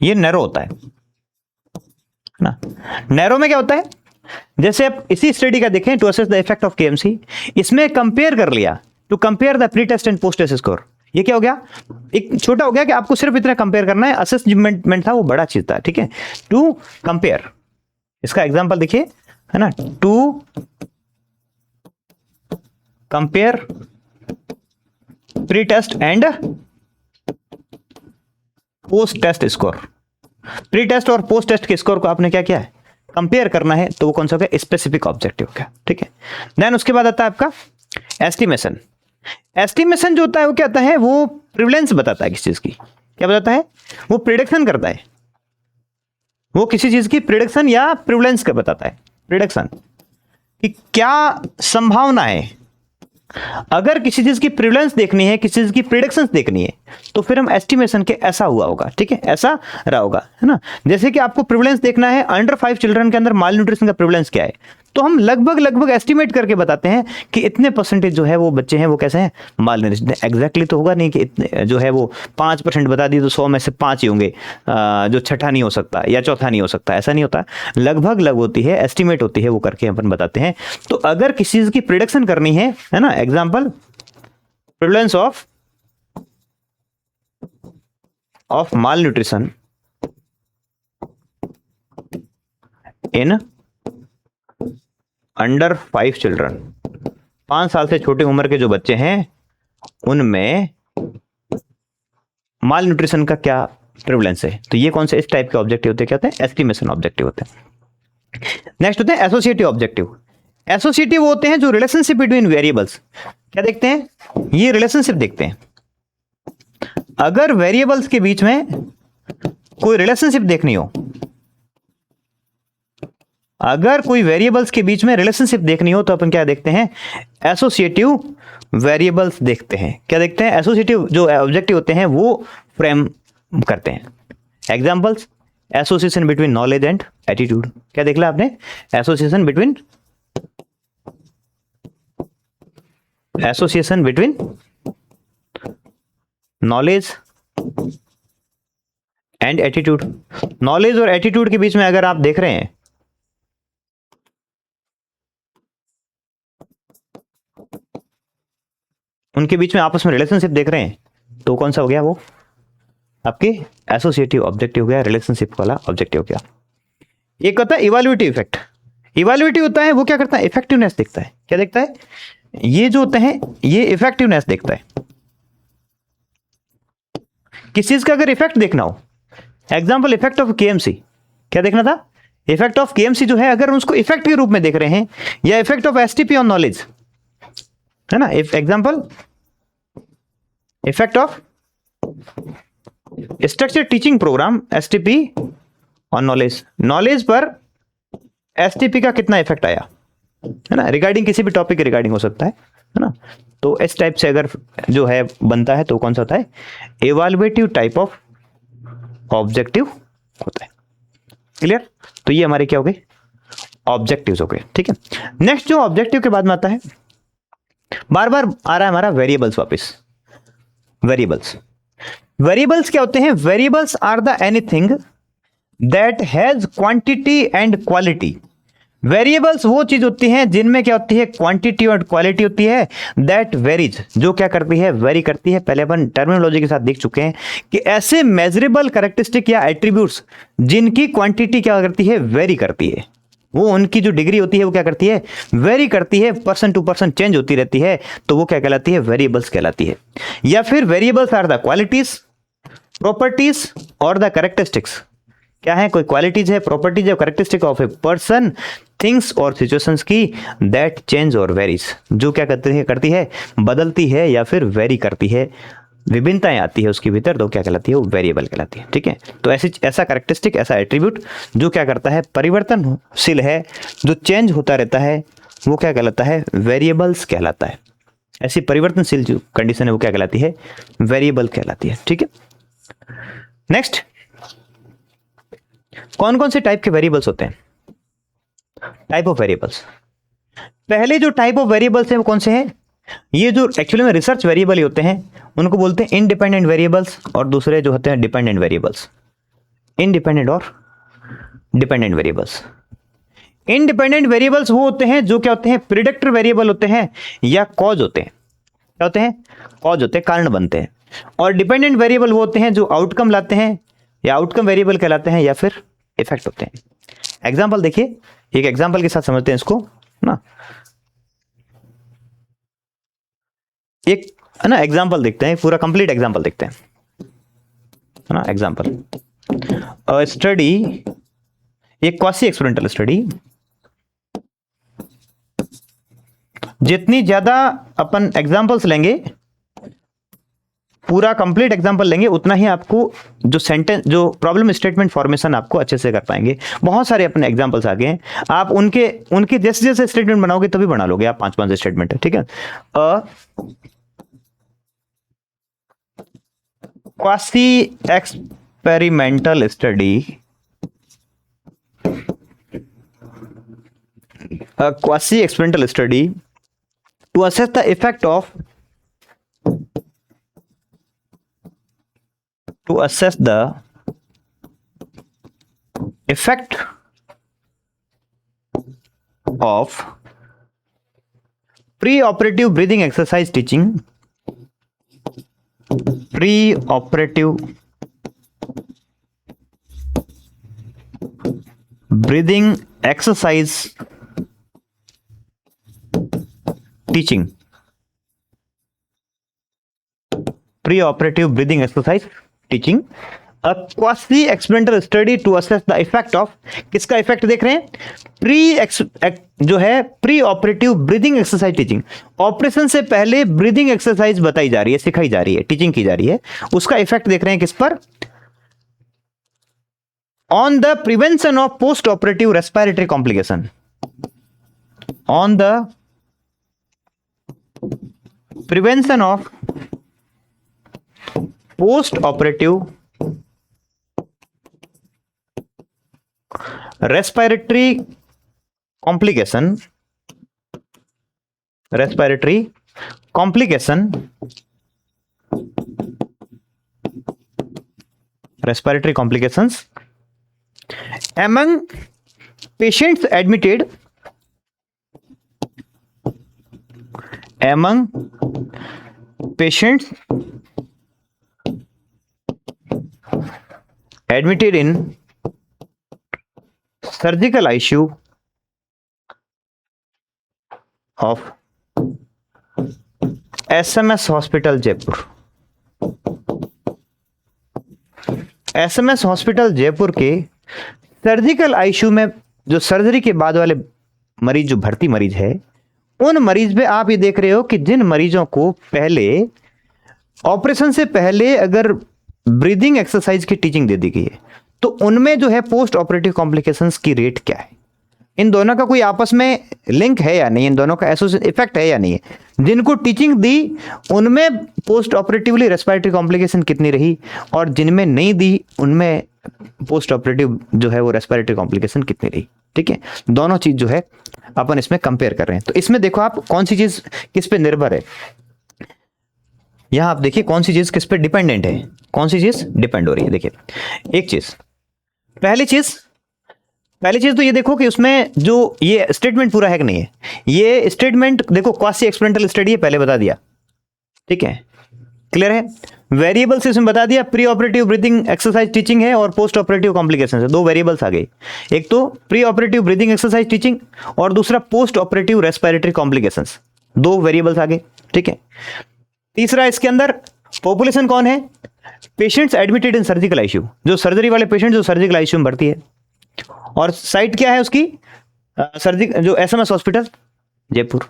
ये नैरो होता है ना। नैरो में क्या होता है? जैसे आप इसी स्टडी का देखें, to assess the effect of KMC, इसमें कंपेयर कर लिया, to compare the pre test and post test score. ये क्या हो गया? एक छोटा हो गया कि आपको सिर्फ इतना कंपेयर करना है। असेसमेंट था वो बड़ा चीज था। ठीक है, टू कंपेयर, इसका एग्जांपल देखिए, है ना। To compare pre test and post test score. Pre test और पोस्ट टेस्ट के स्कोर को आपने क्या किया है? कंपेयर करना है, तो वो कौन सा हो गया? स्पेसिफिक ऑब्जेक्टिव का। ठीक है, देन उसके बाद आता है आपका एस्टिमेशन। एस्टिमेशन जो होता है वो क्या होता है? वो प्रिवलेंस बताता है किसी चीज की। क्या बताता है? वो प्रिडिक्शन करता है। वो किसी चीज की प्रिडिक्शन या प्रिवलेंस का बताता है। प्रिडिक्शन कि क्या संभावना है। अगर किसी चीज की प्रिवलेंस देखनी है, किसी चीज की प्रिडिक्शंस देखनी है, तो फिर हम एस्टिमेशन के ऐसा हुआ होगा। ठीक है, ऐसा रहा होगा, है ना। जैसे कि आपको प्रिवलेंस देखना है अंडर 5 चिल्ड्रन के अंदर माल न्यूट्रिशन का प्रिवलेंस क्या है, तो हम लगभग एस्टिमेट करके बताते हैं कि इतने परसेंटेज जो है वो बच्चे हैं वो कैसे हैं? माल न्यूट्रिशन। एग्जैक्टली तो होगा नहीं कि इतने जो है वो 5% बता दी तो 100 में से 5 ही होंगे, जो छठा नहीं हो सकता या चौथा नहीं हो सकता, ऐसा नहीं होता। लगभग होती है, एस्टिमेट होती है, वो करके अपन बताते हैं। तो अगर किसी चीज की प्रिडिक्शन करनी है ना, example, prevalence of mall nutrition in under 5 children, 5 साल से छोटी उम्र के जो बच्चे हैं उनमें माल न्यूट्रिशन का क्या प्रिवलेंस है। तो ये कौन से इस टाइप के ऑब्जेक्टिव होते हैं? क्या होते हैं? एस्टिमेशन ऑब्जेक्टिव होते हैं। नेक्स्ट होते हैं एसोसिएटिव ऑब्जेक्टिव। एसोसिएटिव होते हैं जो रिलेशनशिप बिटवीन वेरिएबल्स। क्या देखते हैं? ये रिलेशनशिप देखते हैं। अगर वेरिएबल्स के बीच में कोई रिलेशनशिप देखनी हो, अगर कोई वेरिएबल्स के बीच में रिलेशनशिप देखनी हो तो अपन क्या देखते हैं? एसोसिएटिव वेरिएबल्स देखते हैं। क्या देखते हैं? एसोसिएटिव जो ऑब्जेक्टिव होते हैं वो फ्रेम करते हैं। Examples, association between knowledge and attitude. क्या देख लिया आपने? Association between knowledge and attitude. Knowledge और एटीट्यूड के बीच में अगर आप देख रहे हैं, उनके बीच में आपस में रिलेशनशिप देख रहे हैं, तो कौन सा हो गया? वो आपके एसोसिएटिव ऑब्जेक्टिव हो गया, रिलेशनशिप वाला ऑब्जेक्टिव हो गया। एक होता है इवैल्यूएटिव इफेक्ट। इवैल्यूएटिव होता है वो क्या करता है, इफेक्टिवनेस देखता है। क्या देखता है, ये जो होते हैं ये इफेक्टिवनेस देखता है। किस चीज का अगर इफेक्ट देखना हो, एग्जांपल इफेक्ट ऑफ केएमसी, क्या देखना था, इफेक्ट ऑफ केएमसी जो है अगर उसको इफेक्ट के रूप में देख रहे हैं, या effect of STP on knowledge, है ना। Example effect of structure teaching program STP on knowledge, knowledge पर एसटीपी का कितना इफेक्ट आया, है ना, रिगार्डिंग किसी भी टॉपिक के रिगार्डिंग हो सकता है ना। तो इस टाइप से अगर जो है बनता है तो कौन सा होता है, इवैल्यूएटिव टाइप ऑफ ऑब्जेक्टिव होता है। क्लियर, तो ये हमारे क्या हो गए, ऑब्जेक्टिव्स हो गए। ठीक है, नेक्स्ट जो ऑब्जेक्टिव के बाद में आता है, बार बार आ रहा है हमारा वेरिएबल्स वापस। वेरिएबल्स, वेरिएबल्स क्या होते हैं, variables are the anything that has quantity and quality. Variables वो चीज होती हैं जिनमें क्या होती है, क्वांटिटी और क्वालिटी होती है। दैट वेरीज, जो क्या करती है, वेरी करती है। पहले अपन टर्मिनोलॉजी के साथ देख चुके हैं कि ऐसे मेजरेबल कैरेक्टरिस्टिक या एट्रीब्यूट्स जिनकी क्वांटिटी क्या करती है, वेरी करती है, वो उनकी जो डिग्री होती है वो क्या करती है, वेरी करती है, पर्सन टू पर्सन चेंज होती रहती है, तो वो क्या कहलाती है, वेरिएबल्स कहलाती है। या फिर variables are the qualities, properties और द कैरेक्टरिस्टिक्स। क्या है, कोई क्वालिटीज है, प्रॉपर्टीज है, characteristic of a person, things और सिचुएशंस की, दैट चेंज और वेरीज, जो क्या करती है, बदलती है या फिर वेरी करती है, विभिन्नताएं आती है उसके भीतर, तो क्या कहलाती है, वो वेरिएबल कहलाती है। ठीक है, तो ऐसा कैरेक्टरिस्टिक, ऐसा एट्रीब्यूट जो क्या करता है, परिवर्तनशील है, जो चेंज होता रहता है, वो क्या कहलाता है, वेरिएबल्स कहलाता है। ऐसी परिवर्तनशील जो कंडीशन है वो क्या कहलाती है, वेरिएबल कहलाती है। ठीक है, नेक्स्ट, कौन कौन से टाइप के वेरिएबल्स होते हैं, टाइप ऑफ वेरिएबल्स। पहले जो टाइप ऑफ वेरिएबल्स हैं वो कौन से हैं, ये जो एक्चुअली में रिसर्च वेरिएबल ही होते हैं उनको बोलते हैं इंडिपेंडेंट वेरिएबल्स, और दूसरे जो होते हैं डिपेंडेंट वेरिएबल्स। इंडिपेंडेंट और डिपेंडेंट वेरिएबल्स। इंडिपेंडेंट वेरिएबल्स वो होते हैं जो क्या होते हैं, प्रिडिक्टर वेरिएबल होते हैं या कॉज होते हैं। क्या होते हैं, कॉज होते हैं, कारण बनते हैं। और डिपेंडेंट वेरिएबल वो होते हैं जो आउटकम लाते हैं, या आउटकम वेरिएबल कहलाते हैं, या फिर इफेक्ट होते हैं। एग्जाम्पल देखिए, एक एग्जाम्पल के साथ समझते हैं इसको ना। एक है ना एग्जाम्पल देखते हैं, पूरा कंप्लीट एग्जाम्पल देखते हैं, है ना। एग्जाम्पल स्टडी, एक क्वासी एक्सपेरिमेंटल स्टडी। जितनी ज्यादा अपन एग्जाम्पल्स लेंगे, पूरा कंप्लीट एग्जांपल लेंगे, उतना ही आपको जो सेंटेंस, जो प्रॉब्लम स्टेटमेंट फॉर्मेशन आपको अच्छे से कर पाएंगे। बहुत सारे अपने एग्जांपल्स आ गए हैं, आप उनके जैसे जैसे स्टेटमेंट बनाओगे तभी बना लोगे आप 5-5 स्टेटमेंट है। ठीक है, quasi experimental study, quasi experimental study to assess the effect of pre-operative breathing exercise teaching, pre-operative breathing exercise teaching, pre-operative breathing exercise teaching, a quasi experimental study to assess the effect of, किसका effect देख रहे हैं, जो है pre operative breathing exercise teaching. Operation से पहले breathing exercise बताई जा रही है, सिखाई जा रही है, टीचिंग की जा रही है, उसका इफेक्ट देख रहे हैं किस पर, on the prevention of post operative respiratory complication, on the prevention of post operative respiratory complication among patients admitted admitted in surgical ICU of SMS hospital Jaipur. SMS hospital Jaipur के सर्जिकल आईसीयू में जो surgery के बाद वाले मरीज, जो भर्ती मरीज है, उन मरीज में आप ये देख रहे हो कि जिन मरीजों को पहले ऑपरेशन से पहले अगर ब्रीदिंग एक्सरसाइज की टीचिंग दे दी गई है तो उनमें जो है पोस्ट ऑपरेटिव कॉम्प्लिकेशंस की रेट क्या है, इन दोनों का कोई आपस में लिंक है या नहीं, इन दोनों का एसोसिएट इफेक्ट है या नहीं है। जिनको टीचिंग दी उनमें पोस्ट ऑपरेटिवली रेस्पिरेटरी कॉम्प्लिकेशन कितनी रही और जिनमें नहीं दी उनमें पोस्ट ऑपरेटिव जो है वो रेस्पिरेटरी कॉम्प्लिकेशन कितनी रही। ठीक है, दोनों चीज जो है अपन इसमें कंपेयर कर रहे हैं। तो इसमें देखो आप कौन सी चीज किस पे निर्भर है। यहां आप देखिए कौन सी चीज किस पे डिपेंडेंट है, कौन सी चीज डिपेंड हो रही है। देखिए एक चीज, पहली चीज तो ये देखो कि उसमें जो ये स्टेटमेंट पूरा है कि नहीं है। ये स्टेटमेंट देखो क्वासी एक्सपेरिमेंटल स्टडी है, पहले बता दिया। ठीक है, क्लियर है। वेरिएबल्स इसमें बता दिया, pre operative breathing exercise teaching है और पोस्ट ऑपरेटिव कॉम्प्लिकेशन है। दो वेरिएबल्स आ गए, एक तो pre operative breathing exercise teaching और दूसरा पोस्ट ऑपरेटिव रेस्पिरेटरी कॉम्प्लिकेशंस, दो वेरिएबल्स आ गए। ठीक है, तीसरा इसके अंदर पॉपुलेशन कौन है, patients admitted in surgical ICU, जो सर्जरी वाले पेशेंट जो सर्जिकल आईसीयू में भर्ती है, और साइट क्या है उसकी, जो SMS हॉस्पिटल जयपुर।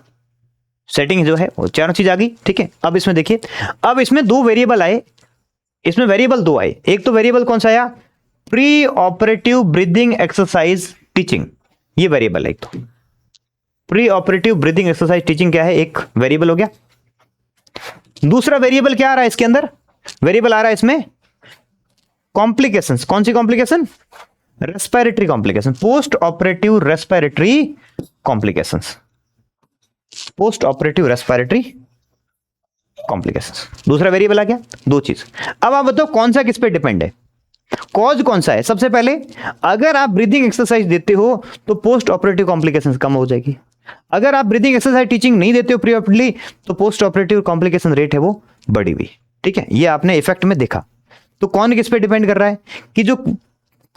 सेटिंग जो है वो चारों चीज आ गई। ठीक है, अब इसमें देखिए, अब इसमें दो वेरिएबल आए, इसमें वेरिएबल दो आए। एक तो वेरिएबल कौन सा आया, pre operative breathing exercise teaching, ये वेरिएबल है एक। तो pre operative breathing exercise teaching क्या है, एक वेरिएबल हो गया। दूसरा वेरिएबल क्या आ रहा है इसके अंदर, वेरिएबल आ रहा है इसमें कॉम्प्लिकेशंस। कौन सी complication, respiratory complication, post operative respiratory complications, post operative respiratory complications. दूसरा वेरिएबल आ गया, दो चीज। अब आप बताओ कौन सा किस पे डिपेंड है, कॉज कौन सा है। सबसे पहले अगर आप ब्रीदिंग एक्सरसाइज देते हो तो पोस्ट ऑपरेटिव कॉम्प्लिकेशंस कम हो जाएगी। अगर आप ब्रीदिंग एक्सरसाइज टीचिंग नहीं देते हो प्री ऑपरेटिवली तो पोस्ट ऑपरेटिव कॉम्प्लिकेशन रेट है वो बढ़ी हुई। ठीक है, ये आपने इफेक्ट में देखा। तो कौन किस पे डिपेंड कर रहा है कि जो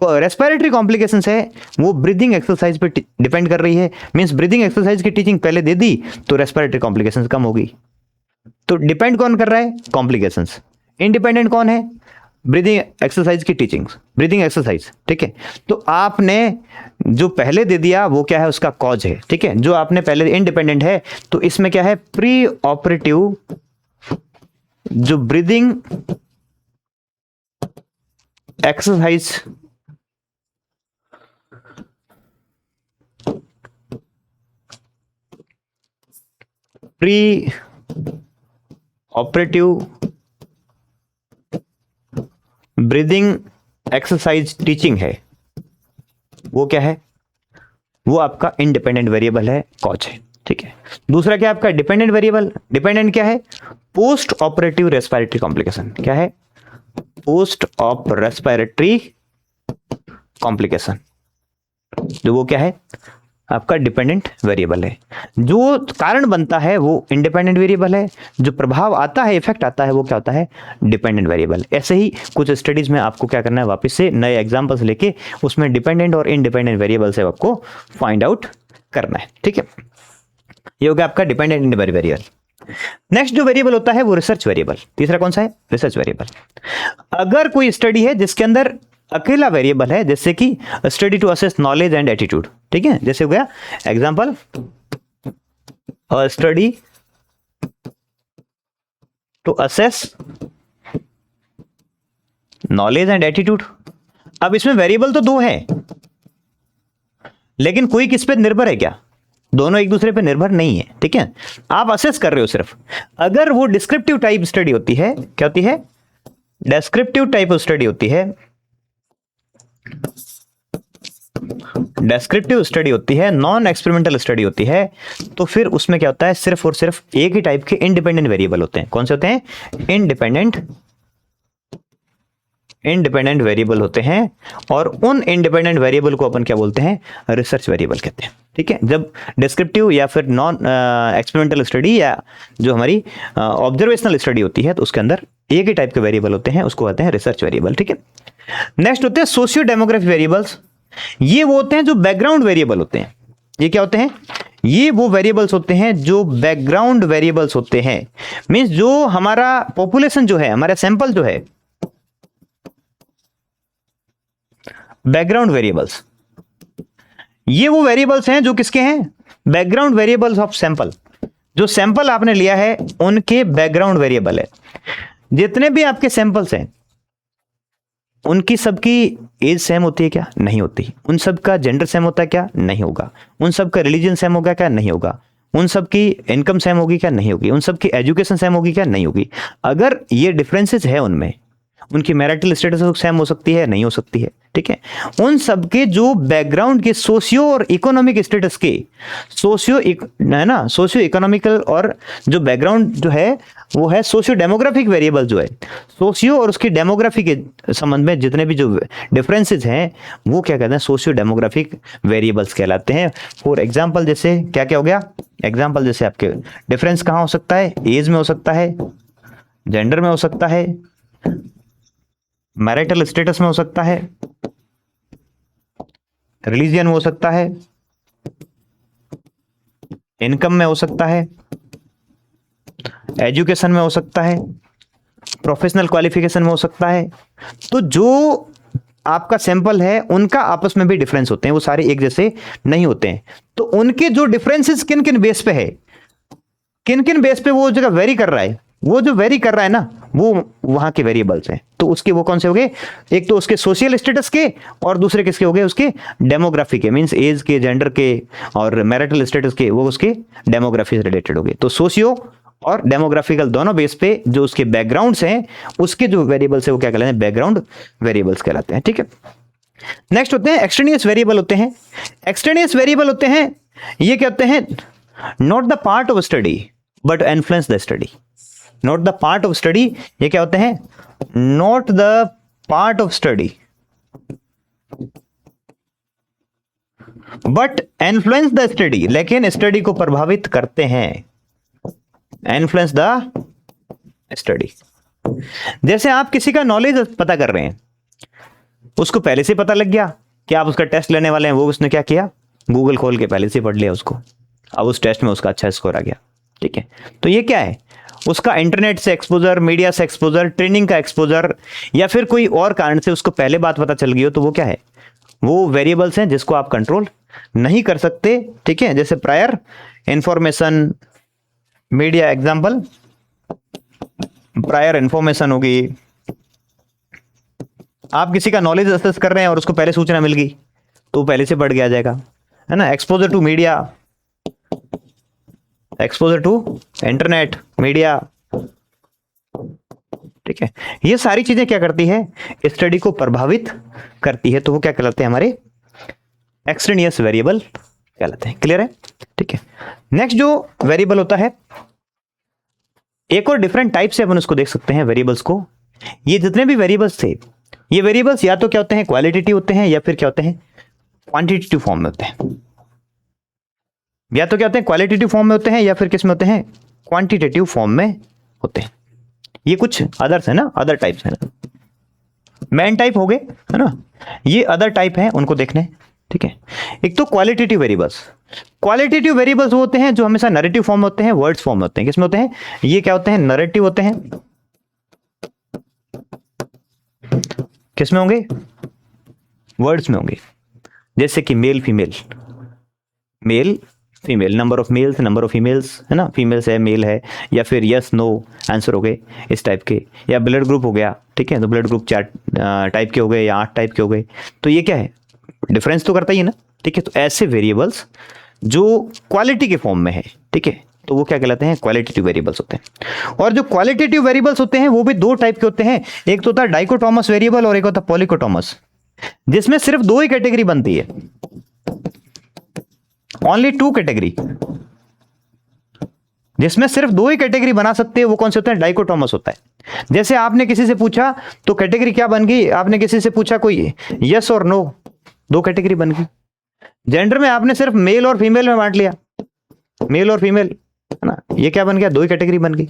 रेस्पिरेटरी कॉम्प्लिकेशंस है वो ब्रीदिंग एक्सरसाइज पे डिपेंड कर रही है। मींस ब्रीदिंग एक्सरसाइज की टीचिंग पहले दे दी तो रेस्पिरेटरी कॉम्प्लिकेशंस कम हो गई। तो डिपेंड कौन कर रहा है, कॉम्प्लिकेशंस। इंडिपेंडेंट कौन है, ब्रीदिंग एक्सरसाइज की टीचिंग, ब्रीदिंग एक्सरसाइज। ठीक है, तो आपने जो पहले दे दिया वो क्या है, उसका कॉज है। ठीक है, जो आपने पहले इंडिपेंडेंट है तो इसमें क्या है, प्री ऑपरेटिव जो breathing exercise pre operative breathing exercise teaching है, वो क्या है, वो आपका इंडिपेंडेंट वेरिएबल है, कॉज है। ठीक है, दूसरा क्या आपका डिपेंडेंट वेरिएबल, डिपेंडेंट क्या है, पोस्ट ऑपरेटिव रेस्पिरेटरी कॉम्प्लिकेशन। क्या है, पोस्ट ऑप रेस्पिरेटरी कॉम्प्लिकेशन, जो वो क्या है आपका डिपेंडेंट वेरिएबल है। जो कारण बनता है वो इंडिपेंडेंट वेरिएबल है, जो प्रभाव आता है, इफेक्ट आता है, वो क्या होता है, डिपेंडेंट वेरिएबल। ऐसे ही कुछ स्टडीज में आपको क्या करना है, वापस से नए एग्जांपल्स लेके उसमें डिपेंडेंट और इंडिपेंडेंट वेरिएबल से आपको फाइंड आउट करना है। ठीक है, ये हो गया आपका डिपेंडेंट इंडिपेंडेंट वेरिएबल। नेक्स्ट जो वेरिएबल होता है वो रिसर्च वेरिएबल। तीसरा कौन सा है, रिसर्च वेरिएबल। अगर कोई स्टडी है जिसके अंदर अकेला वेरिएबल है, जैसे कि study to assess knowledge and attitude. ठीक है, जैसे हो गया example study to assess knowledge and attitude. अब इसमें वेरिएबल तो दो है, लेकिन कोई किस पे निर्भर है क्या, दोनों एक दूसरे पे निर्भर नहीं है। ठीक है, आप असेस कर रहे हो सिर्फ। अगर वो डिस्क्रिप्टिव टाइप स्टडी होती है, क्या होती है, डिस्क्रिप्टिव टाइप स्टडी होती है, डिस्क्रिप्टिव स्टडी होती है, नॉन एक्सपेरिमेंटल स्टडी होती है, तो फिर उसमें क्या होता है, सिर्फ और सिर्फ एक ही टाइप के इंडिपेंडेंट वेरिएबल होते हैं। कौन से होते हैं, इंडिपेंडेंट वेरिएबल होते हैं, और उन इंडिपेंडेंट वेरिएबल को अपन क्या बोलते हैं, रिसर्च वेरिएबल कहते हैं। ठीक है, जब डिस्क्रिप्टिव या फिर नॉन एक्सपेरिमेंटल स्टडी या जो हमारी ऑब्जर्वेशनल स्टडी होती है तो उसके अंदर एक ही टाइप के वेरिएबल होते हैं, उसको कहते हैं रिसर्च वेरिएबल। ठीक है, नेक्स्ट होते हैं सोशियो डेमोग्राफिक वेरिएबल्स। ये वो होते हैं जो बैकग्राउंड वेरिएबल होते हैं। ये क्या होते हैं? ये वो वेरिएबल्स होते हैं जो बैकग्राउंड वेरिएबल्स होते हैं। मींस जो हमारा पॉपुलेशन जो है, हमारा सैंपल जो है, बैकग्राउंड वेरिएबल्स, ये वो वेरिएबल्स हैं जो किसके हैं? Background variables of sample. जो सैंपल आपने लिया है उनके बैकग्राउंड वेरिएबल है। जितने भी आपके सैंपल्स हैं उनकी सबकी एज सेम होती है क्या? नहीं होती। उन सब का जेंडर सेम होता है क्या? नहीं होगा। उन सब का रिलीजन सेम होगा क्या? नहीं होगा। उन सब की इनकम सेम होगी क्या? नहीं होगी। उन सब की एजुकेशन सेम होगी क्या? नहीं होगी। अगर ये डिफरेंसेस है उनमें, उनकी मैरिटल स्टेटस सेम हो सकती है? नहीं हो सकती है। ठीक है। उन सब के जो बैकग्राउंड के सोशियो और इकोनॉमिक स्टेटस के, है ना, सोशियो इकोनॉमिकल, और जो बैकग्राउंड जो है वो है सोशियो डेमोग्राफिक वेरिएबल जो है, सोशियो और उसकी डेमोग्राफी के संबंध में जितने भी जो डिफरेंसेस हैं वो क्या कहते हैं? सोशियो डेमोग्राफिक वेरिएबल्स कहलाते हैं। फॉर एग्जांपल जैसे क्या क्या हो गया? एग्जांपल जैसे आपके डिफरेंस कहाँ हो सकता है? एज में हो सकता है, जेंडर में हो सकता है, मैरिटल स्टेटस में हो सकता है, रिलीजियन में हो सकता है, इनकम में हो सकता है, एजुकेशन में हो सकता है, प्रोफेशनल क्वालिफिकेशन में हो सकता है। तो जो आपका सैंपल है उनका आपस में भी डिफरेंस होते हैं, वो सारे एक जैसे नहीं होते हैं। तो उनके जो डिफरेंसेस किन किन बेस पे है, किन किन बेस पे वो जगह वेरी कर रहा है, वो जो वेरी कर रहा है ना, वो वहां के वेरिएबल्स हैं। तो उसके वो कौन से हो गए? एक तो उसके सोशल स्टेटस के, और दूसरे किसके हो गए? उसके डेमोग्राफी के, मींस एज के, जेंडर के और मैरिटल स्टेटस के, वो उसके डेमोग्राफी से रिलेटेड हो गए। तो सोशियो और डेमोग्राफिकल दोनों बेस पे जो उसके बैकग्राउंड्स हैं, उसके जो वेरिएबल्स है वो क्या कहलाते हैं? बैकग्राउंड वेरिएबल्स कहलाते हैं। ठीक है। नेक्स्ट होते हैं एक्सट्रेनियस वेरिएबल होते हैं। एक्सट्रेनियस वेरिएबल होते हैं, ये क्या होते हैं? Not the part of study but influence the study. Not the part of study, ये क्या होते हैं? Not the part of study but influence the study, लेकिन स्टडी को प्रभावित करते हैं। Influence the study. जैसे आप किसी का नॉलेज पता कर रहे हैं, उसको पहले से पता लग गया कि आप उसका टेस्ट लेने वाले हैं, वो उसने क्या किया? गूगल खोल के पहले से पढ़ लिया उसको, अब उस टेस्ट में उसका अच्छा स्कोर आ गया। ठीक है। तो ये क्या है? उसका इंटरनेट से एक्सपोजर, मीडिया से एक्सपोजर, ट्रेनिंग का एक्सपोजर, या फिर कोई और कारण से उसको पहले बात पता चल गई हो, तो वो क्या है? वो वेरिएबल्स हैं जिसको आप कंट्रोल नहीं कर सकते। ठीक है। जैसे prior information, media, example prior information होगी। आप किसी का नॉलेज असेस कर रहे हैं और उसको पहले सूचना मिल गई तो पहले से बढ़ गया जाएगा, है ना। Exposure to media, exposure to internet, media. ठीक है। ये सारी चीजें क्या करती है? स्टडी को प्रभावित करती है। तो वो क्या कहलाते हैं? हमारे एक्सट्रेनियस वेरिएबल कहलाते हैं। क्लियर है? ठीक है। नेक्स्ट जो वेरिएबल होता है, एक और डिफरेंट टाइप से अपन उसको देख सकते हैं वेरिएबल्स को। ये जितने भी वेरिएबल्स थे, ये वेरिएबल्स या तो क्या होते हैं? क्वालिटेटिव होते हैं, या फिर क्या होते हैं? क्वांटिटेटिव फॉर्म में होते हैं। या तो क्या होते हैं? क्वालिटेटिव फॉर्म में होते हैं, या फिर किस में होते हैं? क्वांटिटेटिव फॉर्म में होते हैं। ये कुछ अदर्स है ना, अदर टाइप्स है ना, मेन टाइप हो गए, है ना। ये अदर टाइप है, उनको देखने। ठीक है। एक तो क्वालिटेटिव वेरिएबल्स। क्वालिटेटिव वेरिएबल्स होते हैं जो हमेशा नरेटिव फॉर्म में होते हैं, वर्ड्स फॉर्म में होते हैं। किसमें होते हैं? ये क्या होते हैं? नरेटिव होते हैं। किसमें होंगे? वर्ड्स में होंगे। जैसे कि male female, male female, number of males, number of females, है ना, फीमेल्स है, मेल है, या फिर यस नो आंसर हो गए इस टाइप के, या ब्लड ग्रुप हो गया। ठीक है। तो ब्लड ग्रुप 4 टाइप के हो गए या 8 टाइप के हो गए। तो ये क्या है? डिफरेंस तो करता ही है ना। ठीक है। तो ऐसे वेरिएबल्स जो क्वालिटी के फॉर्म में है, ठीक है, तो वो क्या कहलाते हैं? क्वालिटेटिव वेरिएबल्स होते हैं। और जो क्वालिटेटिव वेरिएबल्स होते हैं वो भी दो टाइप के होते हैं। एक तो होता है डाइकोटोमस वेरिएबल और एक होता है पॉलीकोटोमस, जिसमें सिर्फ दो ही कैटेगरी बनती है। ओनली 2 कैटेगरी, जिसमें सिर्फ दो ही कैटेगरी बना सकते हैं। वो कौन से होते हैं? डाइकोटोमस होता है। जैसे आपने किसी से पूछा तो कैटेगरी क्या बन गई? आपने किसी से पूछा कोई यस और नो, 2 कैटेगरी बन गई। जेंडर में आपने सिर्फ मेल और फीमेल में बांट लिया, मेल और फीमेल, है ना, ये क्या बन गया? 2 ही कैटेगरी बन गई।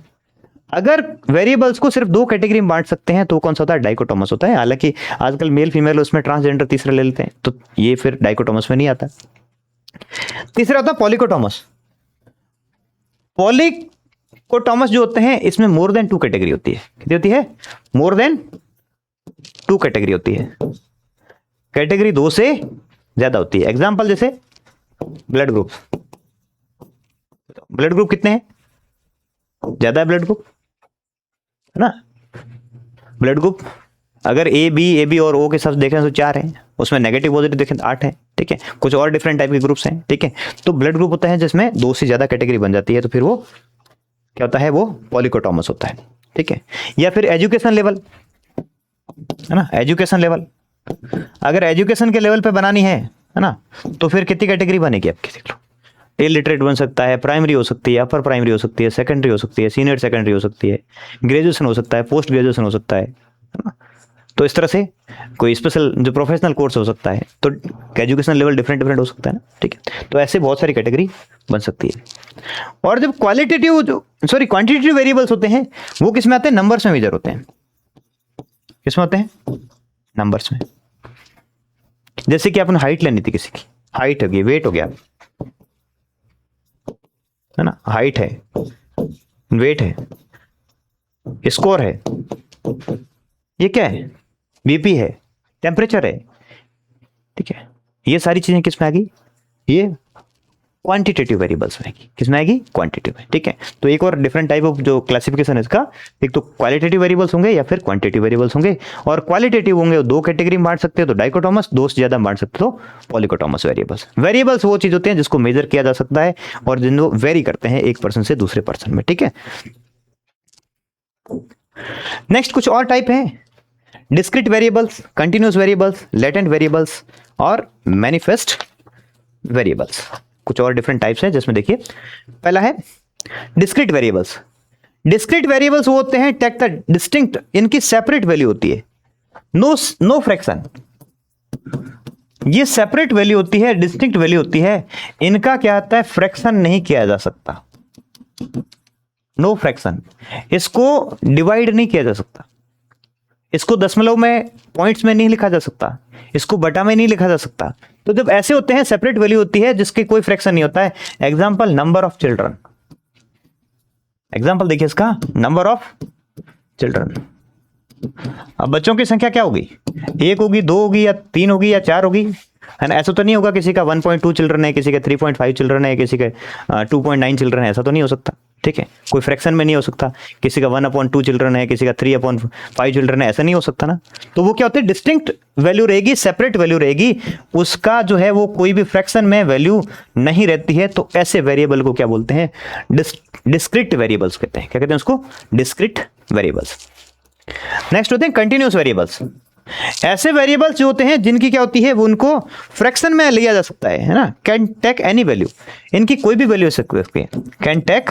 अगर वेरिएबल्स को सिर्फ दो कैटेगरी में बांट सकते हैं तो कौन सा होता है? डाइकोटोमस होता है। हालांकि आजकल मेल फीमेल उसमें ट्रांसजेंडर तीसरा ले लेते हैं, तो ये फिर डाइकोटोमस में नहीं आता। तीसरा होता है पॉलीकोटोमस। पॉलीकोटोमस जो होते हैं इसमें मोर देन टू कैटेगरी होती है। कितनी होती है? मोर देन टू कैटेगरी होती है। कैटेगरी दो से ज्यादा होती है। एग्जाम्पल जैसे ब्लड ग्रुप। ब्लड ग्रुप कितने हैं? ज्यादा है ब्लड ग्रुप, है ना। ब्लड ग्रुप अगर ए बी और ओ के साथ देखें तो 4 हैं, उसमें नेगेटिव पॉजिटिव देखें तो 8 है, ठीक है। कुछ और डिफरेंट टाइप के ग्रुप्स हैं, ठीक है। तो ब्लड ग्रुप होता है जिसमें 2 से ज्यादा कैटेगरी बन जाती है, तो फिर वो क्या होता है? वो पॉलीकोटोमस होता है, ठीक है। या फिर एजुकेशन लेवल, है ना। एजुकेशन लेवल, अगर एजुकेशन के लेवल पे बनानी है ना, तो फिर कितनी कैटेगरी बनेगी आपकी? देख लो, इलिटरेट बन सकता है, प्राइमरी हो सकती है, अपर प्राइमरी हो सकती है, सेकेंडरी हो सकती है, सीनियर सेकेंडरी हो सकती है, ग्रेजुएशन हो सकता है, पोस्ट ग्रेजुएशन हो सकता है ना। तो इस तरह से कोई स्पेशल जो प्रोफेशनल कोर्स हो सकता है, तो एजुकेशन लेवल डिफरेंट हो सकता है ना, ठीक है। तो ऐसे बहुत सारी कैटेगरी बन सकती है। और जब क्वांटिटेटिव वेरिएबल्स होते हैं वो किस में आते हैं? नंबर्स में मेजर होते हैं। किस में होते हैं? नंबर्स में। जैसे कि आपने हाइट लेनी थी, किसी की हाइट हो गई, वेट हो गया, है ना। हाइट है, वेट है, स्कोर है, ये क्या है? बीपी है, टेम्परेचर है, ठीक है। ये सारी चीजें किस में आएगी? ये क्वांटिटेटिव वेरिएबल्स में आएगी। किस में आएगी? क्वांटिटेटिव में, ठीक है। तो एक और डिफरेंट टाइप ऑफ जो क्लासिफिकेशन है इसका, एक तो क्वालिटेटिव वेरिएबल्स होंगे या फिर क्वांटिटेटिव वेरिएबल्स होंगे। और क्वालिटेटिव होंगे वो 2 कैटेगरी में बांट सकते हो तो डाइकोटोमस, 2 से ज्यादा बांट सकते हो पॉलीकोटोमस वेरिएबल्स। वेरिएबल्स वो चीज होते हैं जिसको मेजर किया जा सकता है और जिनको वेरी करते हैं एक पर्सन से दूसरे पर्सन में, ठीक है। नेक्स्ट कुछ और टाइप है, discrete variables, continuous variables, latent variables और मैनिफेस्ट वेरिएबल्स। कुछ और डिफरेंट टाइप्स हैं जिसमें देखिए, पहला है डिस्क्रीट वेरिएबल्स। डिस्क्रीट वेरिएबल्स वो होते हैं टेक द डिस्टिंक्ट, इनकी सेपरेट वैल्यू होती है, नो फ्रैक्शन। ये सेपरेट वैल्यू होती है, डिस्टिंक्ट वैल्यू होती है। इनका क्या आता है? फ्रैक्शन नहीं किया जा सकता, नो फ्रैक्शन। इसको डिवाइड नहीं किया जा सकता, इसको दशमलव में, पॉइंट्स में नहीं लिखा जा सकता, इसको बटा में नहीं लिखा जा सकता। तो जब ऐसे होते हैं, सेपरेट वैल्यू होती है जिसकी कोई फ्रैक्शन नहीं होता है। Example number of children. Example देखिए इसका, नंबर ऑफ चिल्ड्रन। अब बच्चों की संख्या क्या होगी? 1 होगी, 2 होगी, या 3 होगी, या 4 होगी, है ना। ऐसा तो नहीं होगा किसी का 1.2 चिल्ड्रन है, किसी का 3.5 चिल्ड्रन है, किसी का 2.9 चिल्ड्रन है, ऐसा तो नहीं हो सकता, ठीक है। कोई फ्रैक्शन में नहीं हो सकता, किसी का 1/2 चिल्ड्रन है, किसी का 3/5 चिल्ड्रन है, ऐसा नहीं हो सकता ना। तो वो क्या होता है? डिस्टिंक्ट वैल्यू रहेगी, सेपरेट वैल्यू रहेगी, उसका जो है वो कोई भी फ्रैक्शन में वैल्यू नहीं रहती है। तो ऐसे वेरिएबल को क्या बोलते हैं? डिस्क्रीट वेरिएबल्स कहते हैं। क्या कहते हैं उसको? Discrete variables. नेक्स्ट होते हैं कंटिन्यूअस वेरिएबल्स। ऐसे वेरिएबल्स जो होते हैं जिनकी क्या होती है, वो उनको फ्रैक्शन में लिया जा सकता है ना। कैन टेक एनी वैल्यू, इनकी कोई भी वैल्यू हो सकती है। कैन टेक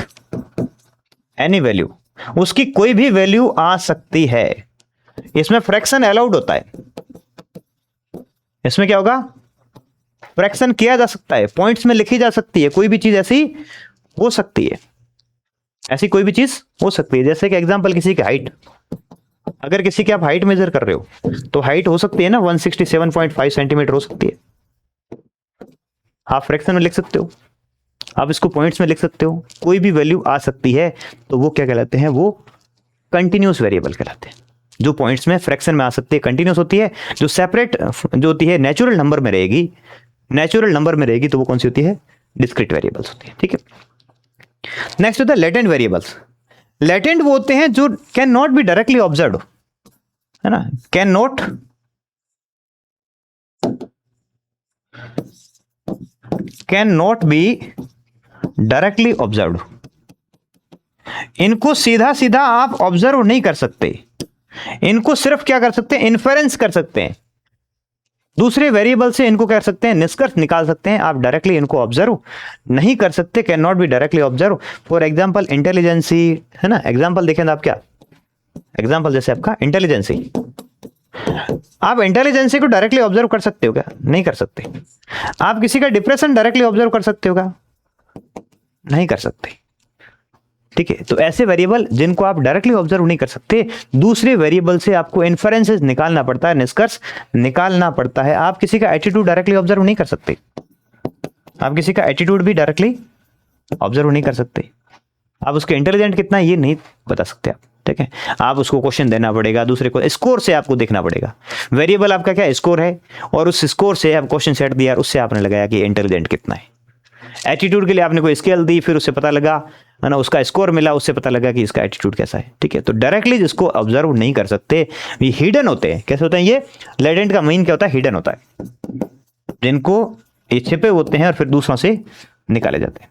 एनी वैल्यू, उसकी कोई भी वैल्यू आ सकती है। इसमें फ्रैक्शन अलाउड होता है। इसमें क्या होगा? फ्रैक्शन किया जा सकता है, पॉइंट्स में लिखी जा सकती है, कोई भी चीज ऐसी हो सकती है, ऐसी कोई भी चीज हो सकती है। जैसे कि एग्जांपल किसी की हाइट, अगर किसी की आप हाइट मेजर कर रहे हो तो हाइट हो सकती है ना 167.5 सेंटीमीटर हो सकती है। आप फ्रैक्शन में लिख सकते हो, आप इसको पॉइंट्स में लिख सकते हो, कोई भी वैल्यू आ सकती है। तो वो क्या कहलाते हैं? वो कंटिन्यूअस वेरिएबल कहलाते हैं। जो पॉइंट्स में, फ्रैक्शन में आ सकती है, कंटिन्यूअस होती है। जो सेपरेट जो होती है, नेचुरल नंबर में रहेगी, नेचुरल नंबर में रहेगी, तो वो कौन सी होती है? डिस्क्रीट वेरिएबल्स होती है, ठीक है। नेक्स्ट होता है लेटेंट वेरिएबल्स। लेटेंट वो होते हैं जो can not be directly observe, है ना। Can not be directly observe. इनको सीधा सीधा आप ऑब्जर्व नहीं कर सकते, इनको सिर्फ क्या कर सकते हैं? इन्फेरेंस कर सकते हैं। दूसरे वेरिएबल से इनको कर सकते हैं, निष्कर्ष निकाल सकते हैं। आप डायरेक्टली इनको ऑब्जर्व नहीं कर सकते, can not be directly observe. For example intelligence, है ना। एग्जांपल देखें आप, क्या एग्जांपल? जैसे आपका इंटेलिजेंसी, आप इंटेलिजेंसी को डायरेक्टली ऑब्जर्व कर सकते हो क्या? नहीं कर सकते। आप किसी का डिप्रेशन डायरेक्टली ऑब्जर्व कर सकते हो क्या? नहीं कर सकते। ठीक है, तो ऐसे वेरिएबल जिनको आप डायरेक्टली ऑब्जर्व नहीं कर सकते, दूसरे वेरिएबल से आपको इन्फरेंसेस निकालना पड़ता है, निष्कर्ष निकालना पड़ता है। आप किसी का एटीट्यूड डायरेक्टली ऑब्जर्व नहीं कर सकते, आप किसी का एटीट्यूड भी डायरेक्टली ऑब्जर्व नहीं कर सकते, आप उसके इंटेलिजेंट कितना ये नहीं बता सकते आप, ठीक है। आप उसको क्वेश्चन देना पड़ेगा, दूसरे को स्कोर से आपको देखना पड़ेगा। वेरिएबल आपका क्या स्कोर है, और उस स्कोर से आप क्वेश्चन सेट दिया, उससे आपने लगाया कि इंटेलिजेंट कितना है। एटीट्यूड के लिए आपने कोई स्केल दी, फिर उससे पता लगा, है ना, उसका स्कोर मिला, उससे पता लगा कि इसका एटीट्यूड कैसा है, ठीक है। तो डायरेक्टली जिसको ऑब्जर्व नहीं कर सकते, ये हिडन होते हैं। कैसे होते हैं ये? लेटेंट का मीन क्या होता है? हिडन होता है, जिनको ये छिपे होते हैं और फिर दूसरों से निकाले जाते हैं।